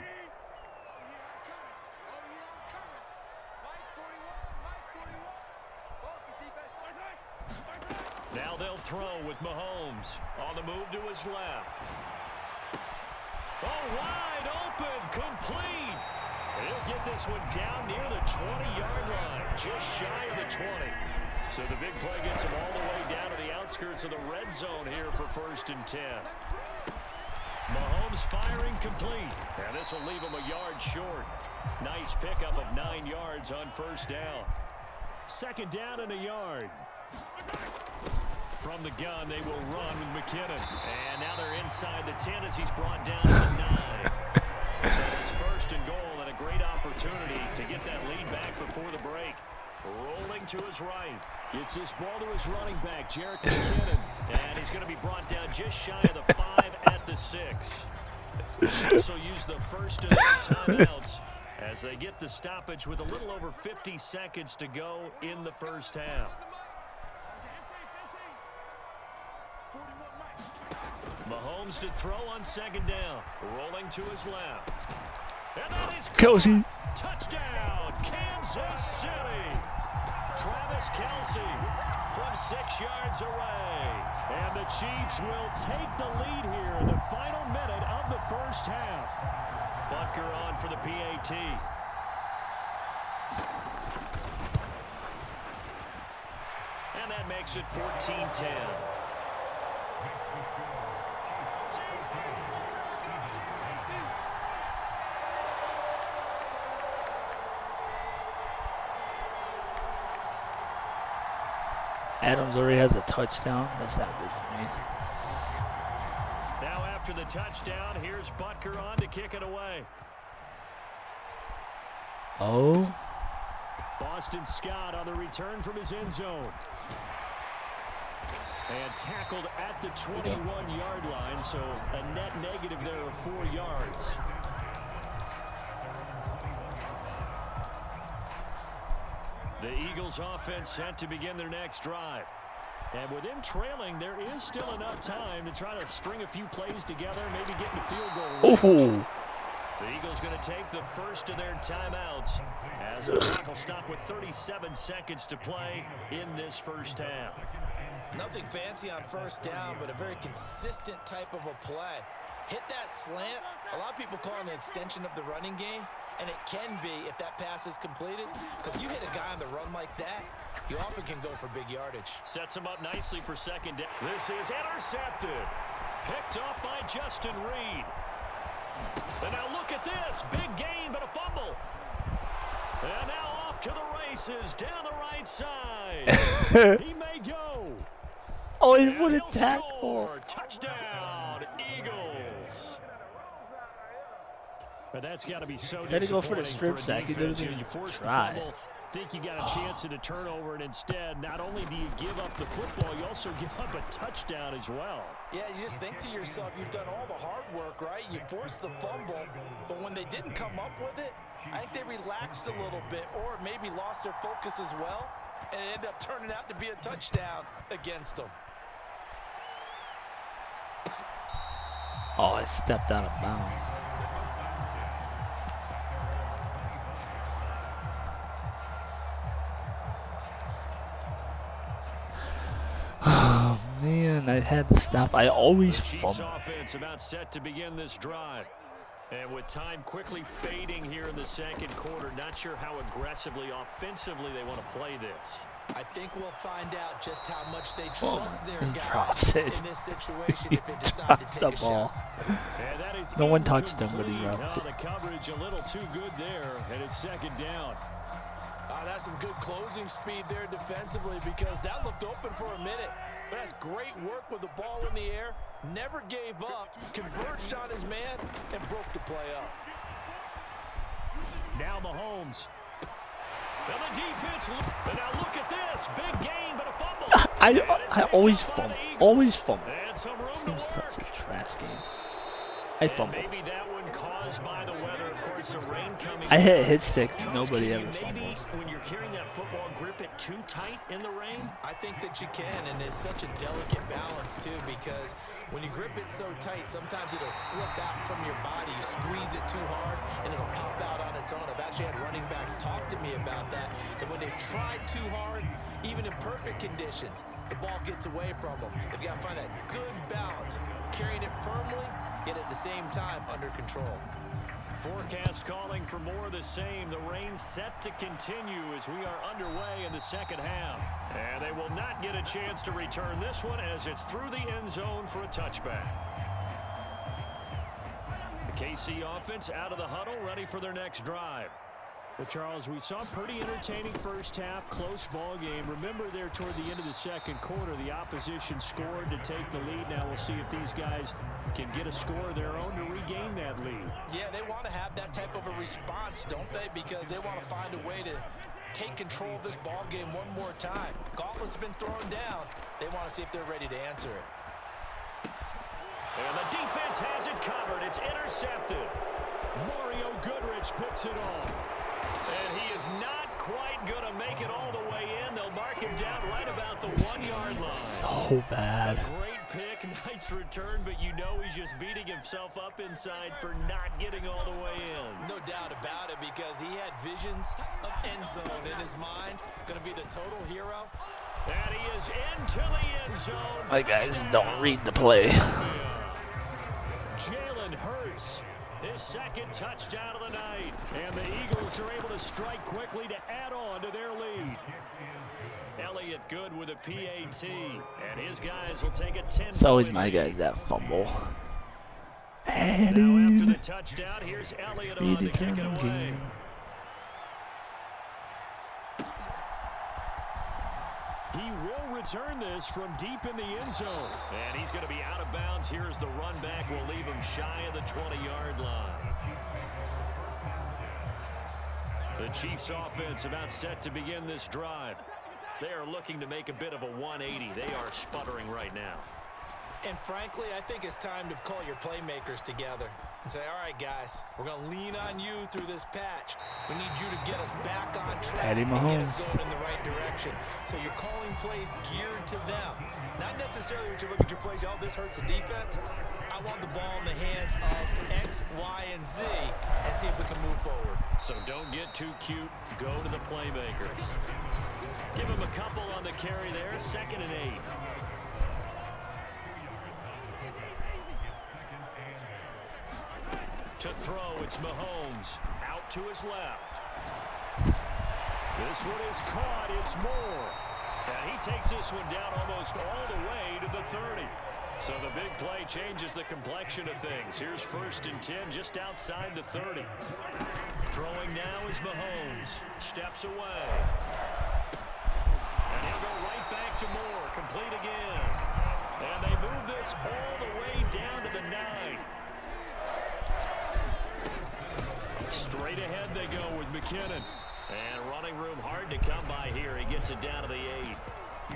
B: Now they'll throw with Mahomes on the move to his left. Oh, wide open, complete. He'll get this one down near the 20-yard line, just shy of the 20. So the big play gets him all the way down to the outskirts of the red zone here for 1st and 10. Mahomes firing complete, and this will leave him a yard short. Nice pickup of 9 yards on 1st down. 2nd down and a yard. From the gun, they will run with McKinnon. And now they're inside the 10 as he's brought down to the 9. So it's 1st and goal and a great opportunity to get that lead back before the break. Rolling to his right. Gets this ball to his running back, Jarek McKinnon. And he's going to be brought down just shy of the 5 at the 6. Also use the first of their timeouts as they get the stoppage with a little over 50 seconds to go in the 1st half. Mahomes to throw on 2nd down. Rolling to his left. And that is
E: Kelsey.
B: Touchdown, Kansas City. Travis Kelsey from 6 yards away. And the Chiefs will take the lead here in the final minute of the 1st half. Butker on for the PAT. And that makes it 14-10.
E: Adams already has a touchdown. That's not good for me.
B: Now after the touchdown, here's Butker on to kick it away.
E: Oh.
B: Boston Scott on the return from his end zone. And tackled at the 21-yard line, so a net negative there of 4 yards. The Eagles offense set to begin their next drive. And with them trailing, there is still enough time to try to string a few plays together, maybe get in the field goal range.
E: Oh.
B: The Eagles going to take the first of their timeouts as the clock will stop with 37 seconds to play in this 1st half.
D: Nothing fancy on first down, but a very consistent type of a play. Hit that slant. A lot of people call it an extension of the running game, and it can be if that pass is completed, because you hit a guy on the run like that, you often can go for big yardage.
B: Sets him up nicely for second down. This is intercepted. Picked off by Justin Reed. And now look at this. Big gain, but a fumble. And now off to the races down the right side. He may go.
E: Oh, he
B: And
E: would
B: he'll
E: have tackled.
B: score. Touchdown, Eagles. But that's got to be so
E: Had to go for the
B: disappointing
E: strip sack. He didn't even
B: You force the
E: try.
B: fumble, think you got a chance at a turnover, and instead, not only do you give up the football, you also give up a touchdown as well.
D: Yeah, you just think to yourself, you've done all the hard work, right? You forced the fumble, but when they didn't come up with it, I think they relaxed a little bit or maybe lost their focus as well, and it ended up turning out to be a touchdown against them.
E: Oh, I stepped out of bounds. Oh, man, I had to stop. I always
B: Chiefs
E: fumble.
B: offense about set to begin this drive. And with time quickly fading here in the second quarter, not sure how aggressively, offensively they want to play this.
D: I think we'll find out just how much they trust their
E: he
D: guys
E: drops it.
D: in this situation if they
E: He
D: decide
E: dropped
D: to
E: the
D: take a
E: ball.
D: shot.
B: And that is
E: No one touched him, but he
B: incomplete.
E: dropped it.
B: The coverage a little too good there, and it's second down.
D: That's some good closing speed there defensively because that looked open for a minute. But that's great work with the ball in the air. Never gave up, converged on his man, and broke the play up.
B: Now Mahomes. And the defense. And now look at this. Big gain, but a fumble.
E: I always fumble. Always fumble.
B: And some room to
E: Seems such
B: work.
E: a trash game. I fumbled.
B: Maybe that one caused by the weather. Of course, the rain coming.
E: I hit stick. Nobody
B: Can
E: ever
B: you maybe,
E: fumbles.
B: when you're carrying that football, grip it too tight in the rain?
D: I think that you can, and it's such a delicate balance, too, because when you grip it so tight, sometimes it'll slip out from your body. You squeeze it too hard, and it'll pop out on its own. I've actually had running backs talk to me about that when they've tried too hard, even in perfect conditions, the ball gets away from them. They've got to find that good balance, carrying it firmly, yet at the same time under control.
B: Forecast calling for more of the same. The rain set to continue as we are underway in the second half. And they will not get a chance to return this one as it's through the end zone for a touchback. The KC offense out of the huddle, ready for their next drive. Well, Charles, we saw a pretty entertaining first half, close ball game. Remember there toward the end of the second quarter, the opposition scored to take the lead. Now we'll see if these guys can get a score of their own to regain that lead.
D: Yeah, they want to have that type of a response, don't they? Because they want to find a way to take control of this ball game one more time. Gauntlet's been thrown down. They want to see if they're ready to answer it.
B: And the defense has it covered. It's intercepted. Mario Goodrich picks it off. And he is not quite going to make it all the way in. They'll mark him down right about the 1 yard line.
E: So bad.
B: Great pick, nice return, but you know he's just beating himself up inside for not getting all the way in.
D: No doubt about it, because he had visions of end zone in his mind. Going to be the total hero.
B: And he is into the end zone.
E: My guys don't read the play.
B: Jalen Hurts, his second touchdown of the night. And the Eagles are able to strike quickly to add on to their lead. Elliott good with a PAT. And his guys will take a 10.
E: It's always my guys that fumble.
B: Now after the
E: Added.
B: touchdown, here's Elliott on to kick it
E: Predetermined
B: away.
E: game.
B: He will return this from deep in the end zone. And he's going to be out of bounds. Here's the run back. We'll leave him shy of the 20-yard line. The Chiefs offense about set to begin this drive. They are looking to make a bit of a 180. They are sputtering right now.
D: And frankly, I think it's time to call your playmakers together and say, all right, guys, we're going to lean on you through this patch. We need you to get us back on track and get
E: Mahomes.
D: us going in the right direction. So you're calling plays geared to them. Not necessarily when you look at your plays, oh, this hurts the defense. I want the ball in the hands of X, Y, and Z and see if we can move forward.
B: So don't get too cute. Go to the playmakers. Give him a couple on the carry there. 2nd and 8. To throw, it's Mahomes. Out to his left. This one is caught. It's Moore. And he takes this one down almost all the way to the 30. So the big play changes the complexion of things. Here's 1st and 10 just outside the 30. Throwing now is Mahomes. Steps away. And he'll go right back to Moore. Complete again. And they move this all the way down to the 9. Straight ahead they go with McKinnon. And running room hard to come by here. He gets it down to the 8.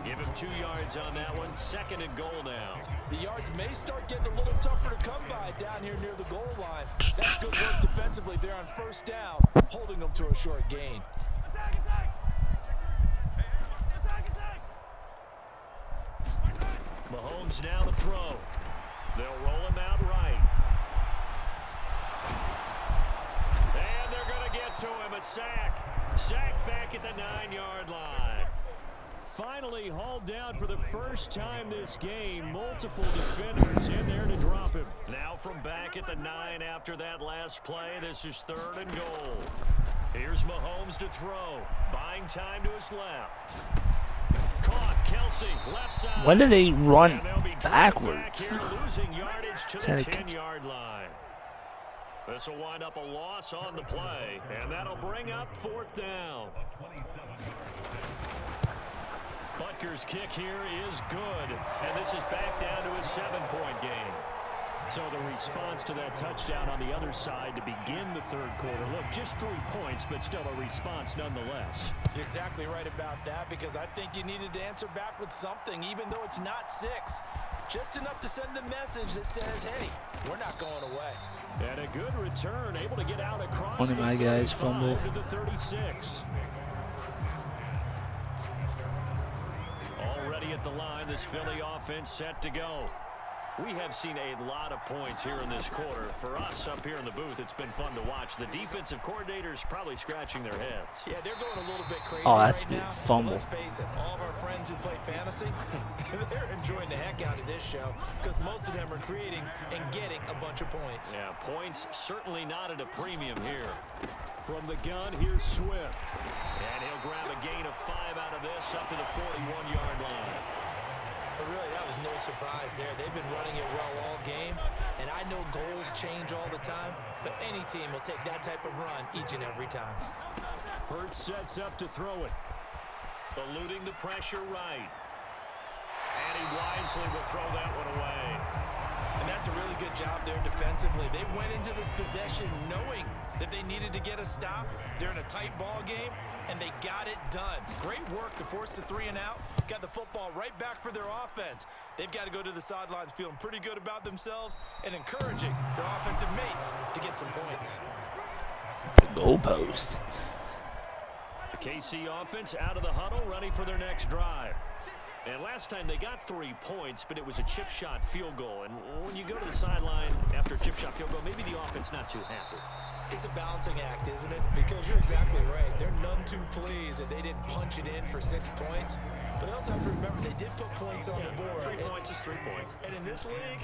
B: Give him 2 yards on that one. 2nd and goal now.
C: The yards may start getting a little tougher to come by down here near the goal line. That's good work defensively there on 1st down, holding them to a short gain.
B: Mahomes now to throw. They'll roll him out right. And they're going to get to him. A sack. Sack back at the 9-yard line. Finally hauled down for the first time this game. Multiple defenders in there to drop him. Now from back at the 9 after that last play. This is 3rd and goal. Here's Mahomes to throw. Buying time to his left. Caught. Kelsey, left side.
E: When do they run
B: And they'll be
E: backwards?
B: back here, losing yardage to
E: Is
B: the
E: that a
B: 10-yard line. This will wind up a loss on the play, and that'll bring up 4th down. Butker's kick here is good, and this is back down to a 7-point game. So the response to that touchdown on the other side to begin the 3rd quarter. Look, just 3 points, but still a response nonetheless.
D: You're exactly right about that, because I think you needed to answer back with something, even though it's not 6. Just enough to send the message that says, hey, we're not going away.
B: And a good return, able to get out across
E: One of my guys fumble.
B: to the 36. Already at the line, this Philly offense set to go. We have seen a lot of points here in this quarter. For us up here in the booth, it's been fun to watch. The defensive coordinators probably scratching their heads.
D: Yeah, they're going a little bit crazy
E: Oh, that's
D: right
E: a
D: now.
E: fumble.
D: Let's face it, all of our friends who play fantasy, they're enjoying the heck out of this show because most of them are creating and getting a bunch of points.
B: Yeah, points certainly not at a premium here. From the gun, here's Swift. And he'll grab a gain of 5 out of this up to the 41-yard line.
D: But really, that was no surprise there. They've been running it well all game, and I know goals change all the time, but any team will take that type of run each and every time.
B: Hurts sets up to throw it. Eluding the pressure right. And he wisely will throw that one away.
D: And that's a really good job there defensively. They went into this possession knowing that they needed to get a stop. They're in a tight ball game, and they got it done. Great work to force the 3 and out. Got the football right back for their offense. They've got to go to the sidelines feeling pretty good about themselves and encouraging their offensive mates to get some points.
E: The goalpost.
B: The KC offense out of the huddle, ready for their next drive. And last time they got 3 points, but it was a chip shot field goal. And when you go to the sideline after a chip shot field goal, maybe the offense not too happy.
D: It's a balancing act, isn't it? Because you're exactly right. They're none too pleased that they didn't punch it in for 6 points. But they also have to remember they did put points on the board.
B: 3 points is 3 points.
D: And in this league,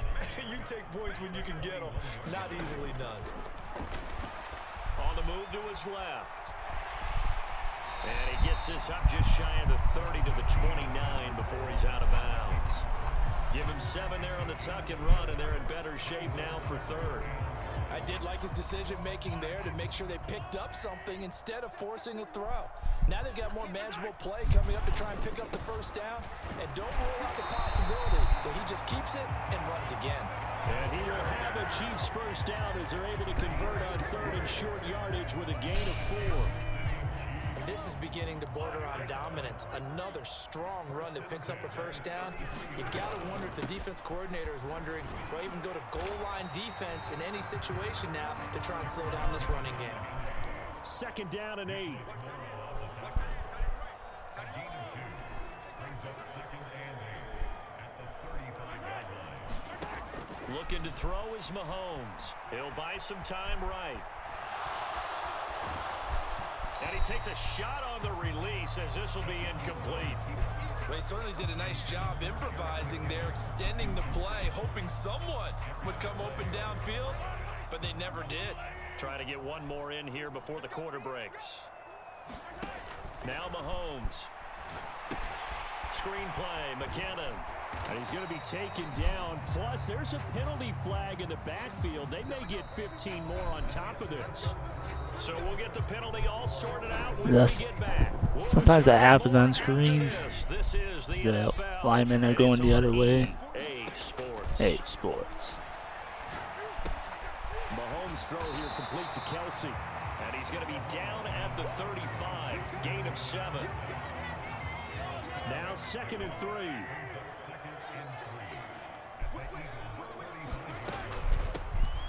D: you take points when you can get them. Not easily done.
B: On the move to his left. And he gets this up just shy of the 30 to the 29 before he's out of bounds. Give him 7 there on the tuck and run, and they're in better shape now for 3rd.
C: I did like his decision-making there to make sure they picked up something instead of forcing a throw. Now they've got more manageable play coming up to try and pick up the 1st down. And don't rule out the possibility that he just keeps it and runs again.
B: And he will have a Chiefs 1st down as they're able to convert on 3rd and short yardage with a gain of 4.
D: And this is beginning to border on dominance. Another strong run that picks up a 1st down. You've got to wonder if the defense coordinator is wondering, do I even go to goal line defense in any situation now to try and slow down this running game?
B: 2nd down and 8. Looking to throw is Mahomes. He'll buy some time right. And he takes a shot on the release as this will be incomplete.
D: Well, he certainly did a nice job improvising there, extending the play, hoping someone would come open downfield, but they never did.
B: Try to get one more in here before the quarter breaks. Now Mahomes. Screen play, McKinnon.
F: And he's going to be taken down. Plus, there's a penalty flag in the backfield. They may get 15 more on top of this.
B: So we'll get the penalty all sorted out when
E: Yes.
B: we get back.
E: Sometimes that happens on screens.
B: This is the
E: The
B: NFL.
E: linemen are going the other way.
B: EA Sports.
E: Hey, sports.
F: Mahomes' throw here complete to Kelsey.
B: And he's going to be down at the 35. Gain of 7.
F: Now 2nd and 3.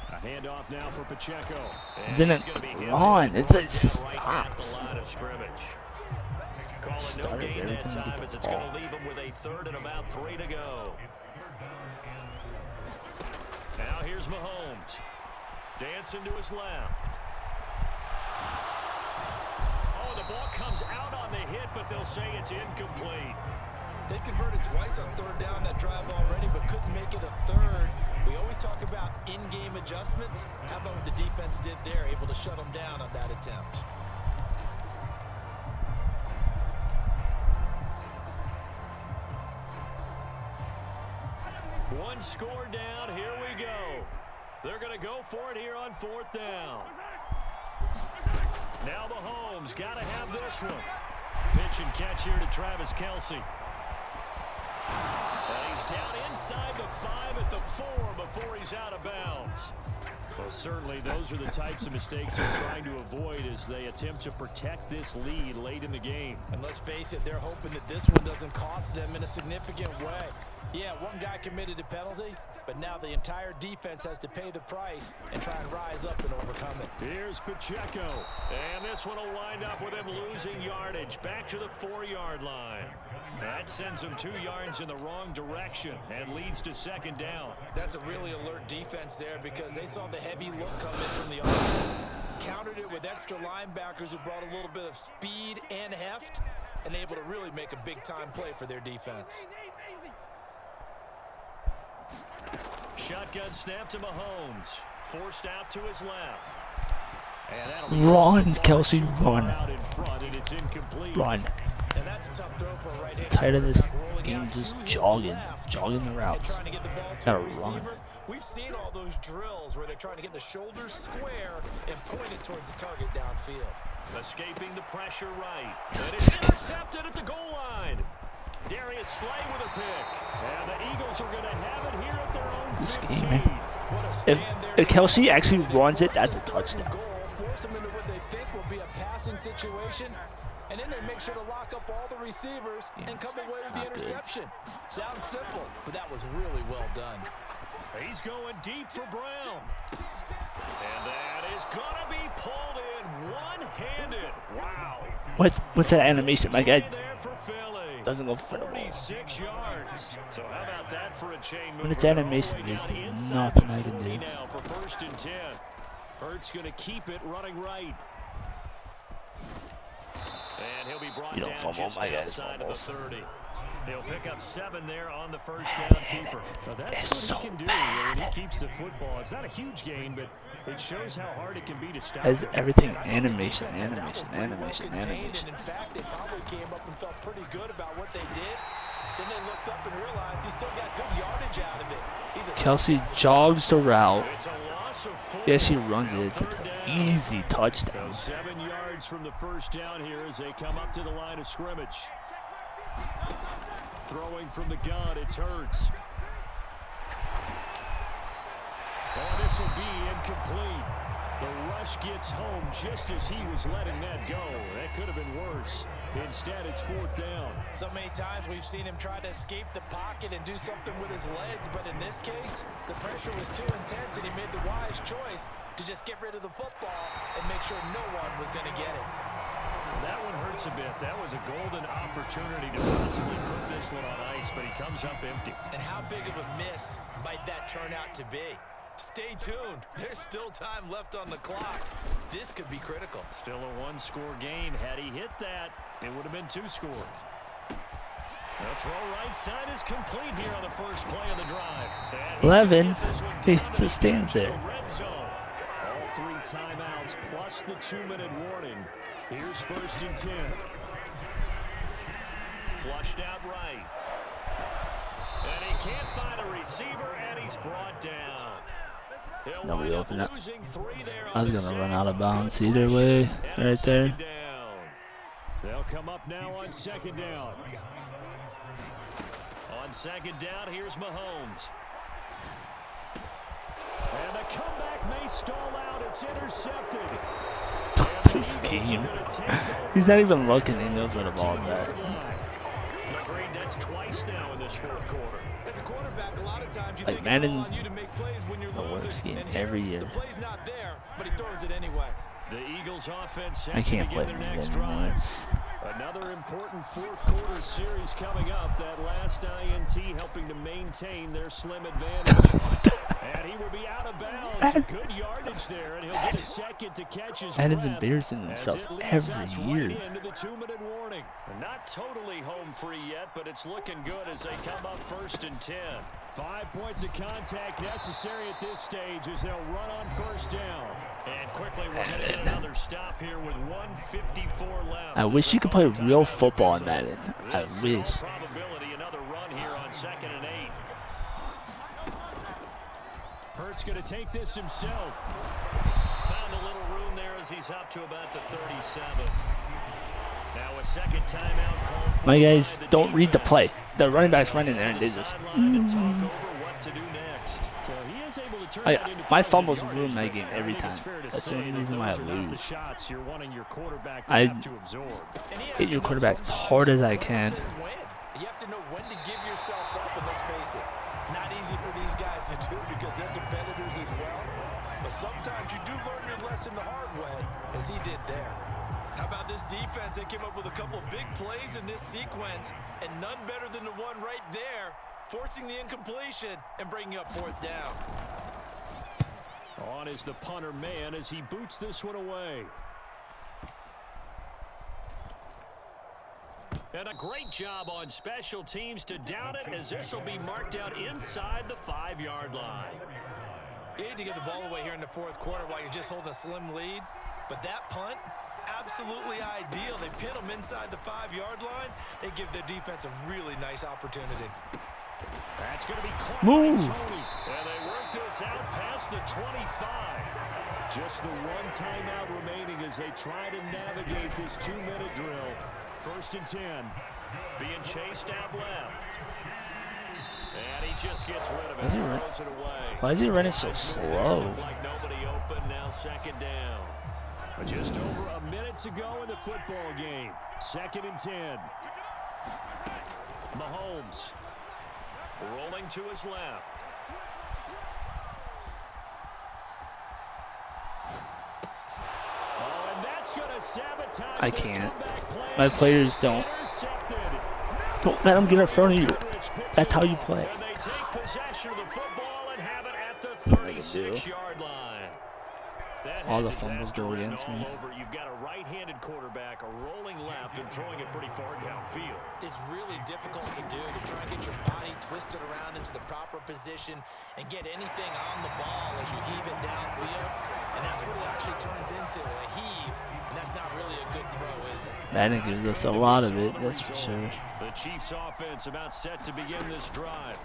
F: A handoff now for Pacheco.
B: And
E: Didn't
B: he's gonna be hit
E: run.
B: with
E: It's
B: the
E: like stops.
B: line of scrimmage. Calling no
E: Started
B: gain
E: every
B: that
E: time you
B: time
E: get the
B: as it's going
E: ball.
B: to leave him with a 3rd and about 3 to go. Now here's Mahomes. Dancing to his left. Oh, the ball comes out on the hit, but they'll say it's incomplete.
D: They converted twice on 3rd down that drive already, but couldn't make it a 3rd. We always talk about in-game adjustments. How about what the defense did there, able to shut them down on that attempt?
B: One score down. Here we go. They're going to go for it here on 4th down. Now Mahomes got to have this one. Pitch and catch here to Travis Kelsey. And he's down inside the 5 at the 4 before he's out of bounds.
F: Well, certainly those are the types of mistakes they're trying to avoid as they attempt to protect this lead late in the game.
D: And let's face it, they're hoping that this one doesn't cost them in a significant way. Yeah, one guy committed a penalty, but now the entire defense has to pay the price and try and rise up and overcome it.
B: Here's Pacheco. And this one will wind up with him losing yardage back to the 4-yard line. That sends him 2 yards in the wrong direction and leads to 2nd down.
D: That's a really alert defense there because they saw the heavy look coming from the offense, countered it with extra linebackers who brought a little bit of speed and heft, and able to really make a big-time play for their defense.
B: Shotgun snap to Mahomes. Forced out to his left. And that'll be
E: Run, Kelsey, run.
B: out in front, and it's incomplete.
E: Run.
D: And that's a tough throw for a right-handed
E: Tired of this
D: quarterback, rolling
E: game
D: out
E: just
D: to his
E: jogging
D: left
E: the
D: and
E: routes.
D: trying to get the ball to
E: Gotta
D: a
E: run.
D: receiver. We've seen all those drills where they're trying to get the shoulders square and point it towards the target downfield.
B: Escaping the pressure right. And it's intercepted at the goal line. Darius Slay with a pick. And the Eagles are going to have it here at their own
E: This
B: 15.
E: game, man.
D: What a
E: If,
D: stand there.
E: if Kelsey actually runs it, that's a touchdown.
D: Goal, force them into what they think will be a passing situation, and then they make sure to lock up all the receivers and come away with the
E: Not good.
D: interception. Sounds simple, but that was really well done.
B: He's going deep for Brown. And that is going to be pulled in one-handed. Wow.
E: What's that animation? My guy
B: There for Philly.
E: doesn't go for the ball.
B: 46 yards. So how about that for a chain
E: When it's
B: mover?
E: animation,
B: All the way
E: there's
B: down inside
E: nothing
B: the
E: I can
B: 40
E: do.
B: now for 1st and 10.
F: Hurts going to keep it running right.
B: And he'll be brought
E: You don't
B: down
E: fumble,
B: just
E: my guys
B: outside of the
E: fumbles.
B: 30. He'll pick up 7 there on the 1st down keeper.
F: Now
E: It's
F: that's what
E: so
F: he can do when he keeps the football. It's not a huge gain, but it shows how hard it can be to stop.
E: As everything animation.
D: And in fact, they probably came up and felt pretty good about what they did. Then they looked up and realized he still got good yardage out of it. He's a
E: Kelsey jogs the route.
B: It's a loss of 4.
E: Yes, he runs it. It's an easy touchdown.
F: 7 yards from the 1st down here as they come up to the line of scrimmage. Throwing from the gun, it's Hurts. And this will be incomplete. The rush gets home just as he was letting that go. That could have been worse. Instead, it's 4th down.
D: So many times we've seen him try to escape the pocket and do something with his legs, but in this case, the pressure was too intense and he made the wise choice to just get rid of the football and make sure no one was going to get it.
B: that one hurts a bit. That was a golden opportunity to possibly put this one on ice, but he comes up empty.
D: And how big of a miss might that turn out to be? Stay tuned. There's still time left on the clock. This could be critical.
B: Still a one-score game. Had he hit that, it would have been 2 scores. The throw right side is complete here on the first play of the drive.
E: 11. He just stands there.
B: Red zone. All 3 timeouts plus the 2-minute warning. Here's 1st and 10. Flushed out right. And he can't find a receiver, and he's brought down.
E: There's nobody open up. I was going to run out of bounds either way, right there.
B: They'll come up now on 2nd down. On 2nd down, here's Mahomes. And the comeback may stall out. It's intercepted.
E: This game. He's not even looking. He knows where the ball's at.
B: Agreed, that's twice now in this 4th quarter.
D: As a quarterback, a lot of times you
E: Like
D: think
E: Madden's
D: it's all on you to make plays when you're
E: the
D: losing.
E: worst game
D: And here,
E: every year.
D: The play's not there, but he throws it anyway.
B: The Eagles offense set
E: I
B: to
E: can't
B: begin
E: play
B: their
E: Madden
B: next
E: anymore.
B: drive.
E: It's
B: Another important 4th quarter series coming up. That last INT helping to maintain their slim advantage. And he will be out of bounds. Good yardage there, and he'll get a second to catch his
E: Madden's
B: breath
E: embarrassing
B: as
E: themselves
B: it leads
E: every
B: us
E: year.
B: Right into the 2-minute warning. Not totally home free yet, but it's looking good as they come up 1st and 10. 5 points of contact necessary at this stage as they'll run on 1st down. And quickly we're going to get another stop here with 1:54 left.
E: I wish you could play real football in Madden. I wish.
B: Probability another run here on 2nd and 8. Hurt's going to take this himself. Found a little room there as he's up to about the 37. Now a second timeout call.
E: My guys don't read the play. The running back's running there and they just. My fumbles ruin my game every time. That's the only reason why I lose. I hit your quarterback as hard as I can.
D: You have to know when to give yourself up, and let's face it, not easy for these guys to do because they're competitors as well. But sometimes you do learn your lesson the hard way, as he did there. How about this defense? They came up with a couple of big plays in this sequence, and none better than the one right there, forcing the incompletion and bringing up 4th down.
B: On is the punter man as he boots this one away. And a great job on special teams to down it as this will be marked out inside the 5-yard line.
D: You need to get the ball away here in the 4th quarter while you're just holding a slim lead. But that punt, absolutely ideal. They pin them inside the 5-yard line. They give their defense a really nice opportunity.
B: That's going to be caught
E: Move.
B: by Tony. And they work this out past the 25. Just the one timeout remaining as they try to navigate this 2-minute drill. 1st and 10. Being chased out left. And he just gets rid of it. Throws it away.
E: Why is he running so slow?
B: Like nobody open, now 2nd down. Just over a minute to go in the football game. 2nd and 10. Mahomes rolling to his left. Oh, and that's gonna sabotage.
E: I can't. My players don't let them get in front of you. That's how you play.
B: And they take possession of the football and have it at the
E: What I can do.
B: 36-yard line. That
E: All
B: had
E: the fumbles
B: disaster
E: go
B: written
E: against
B: all
E: me.
B: over. You've got a right-handed quarterback, a rolling left, and throwing it pretty far downfield.
D: It's really difficult to do, to try and get your body twisted around into the proper position and get anything on the ball as you heave it downfield. And that's what it actually turns into, a heave. And that's not really a good throw, is it?
E: Madden gives us a lot of it, that's for sure.
B: The Chiefs offense about set to begin this drive.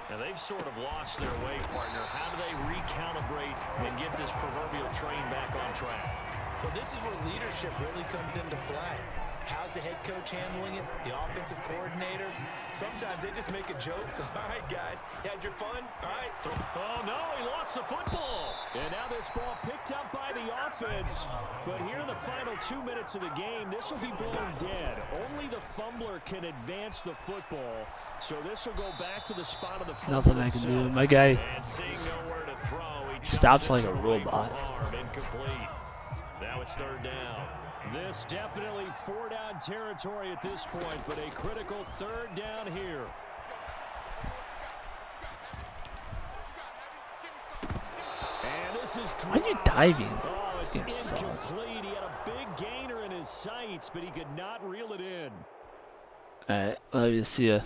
B: Now they've sort of lost their way, partner. How do they recalibrate and get this proverbial train back on track?
D: Well, this is where leadership really comes into play. How's the head coach handling it? The offensive coordinator? Sometimes they just make a joke. All right, guys, you had your fun? All right.
B: Oh, no, he lost the football. And now this ball picked up by the offense. But here in the final 2 minutes of the game, this will be blown dead. Only the fumbler can advance the football. So this will go back to the spot of the football.
E: Nothing I can do. My guy
B: He
E: stops like a robot.
B: Incomplete. Now it's 3rd down.
F: This definitely 4-down territory at this point, but a critical 3rd down here. And this is
E: Why are you diving?
F: Oh,
E: This game
F: it's
E: sucks.
F: incomplete. He had a big gainer in his sights, but he could not reel it in.
E: Alright, love you. See ya.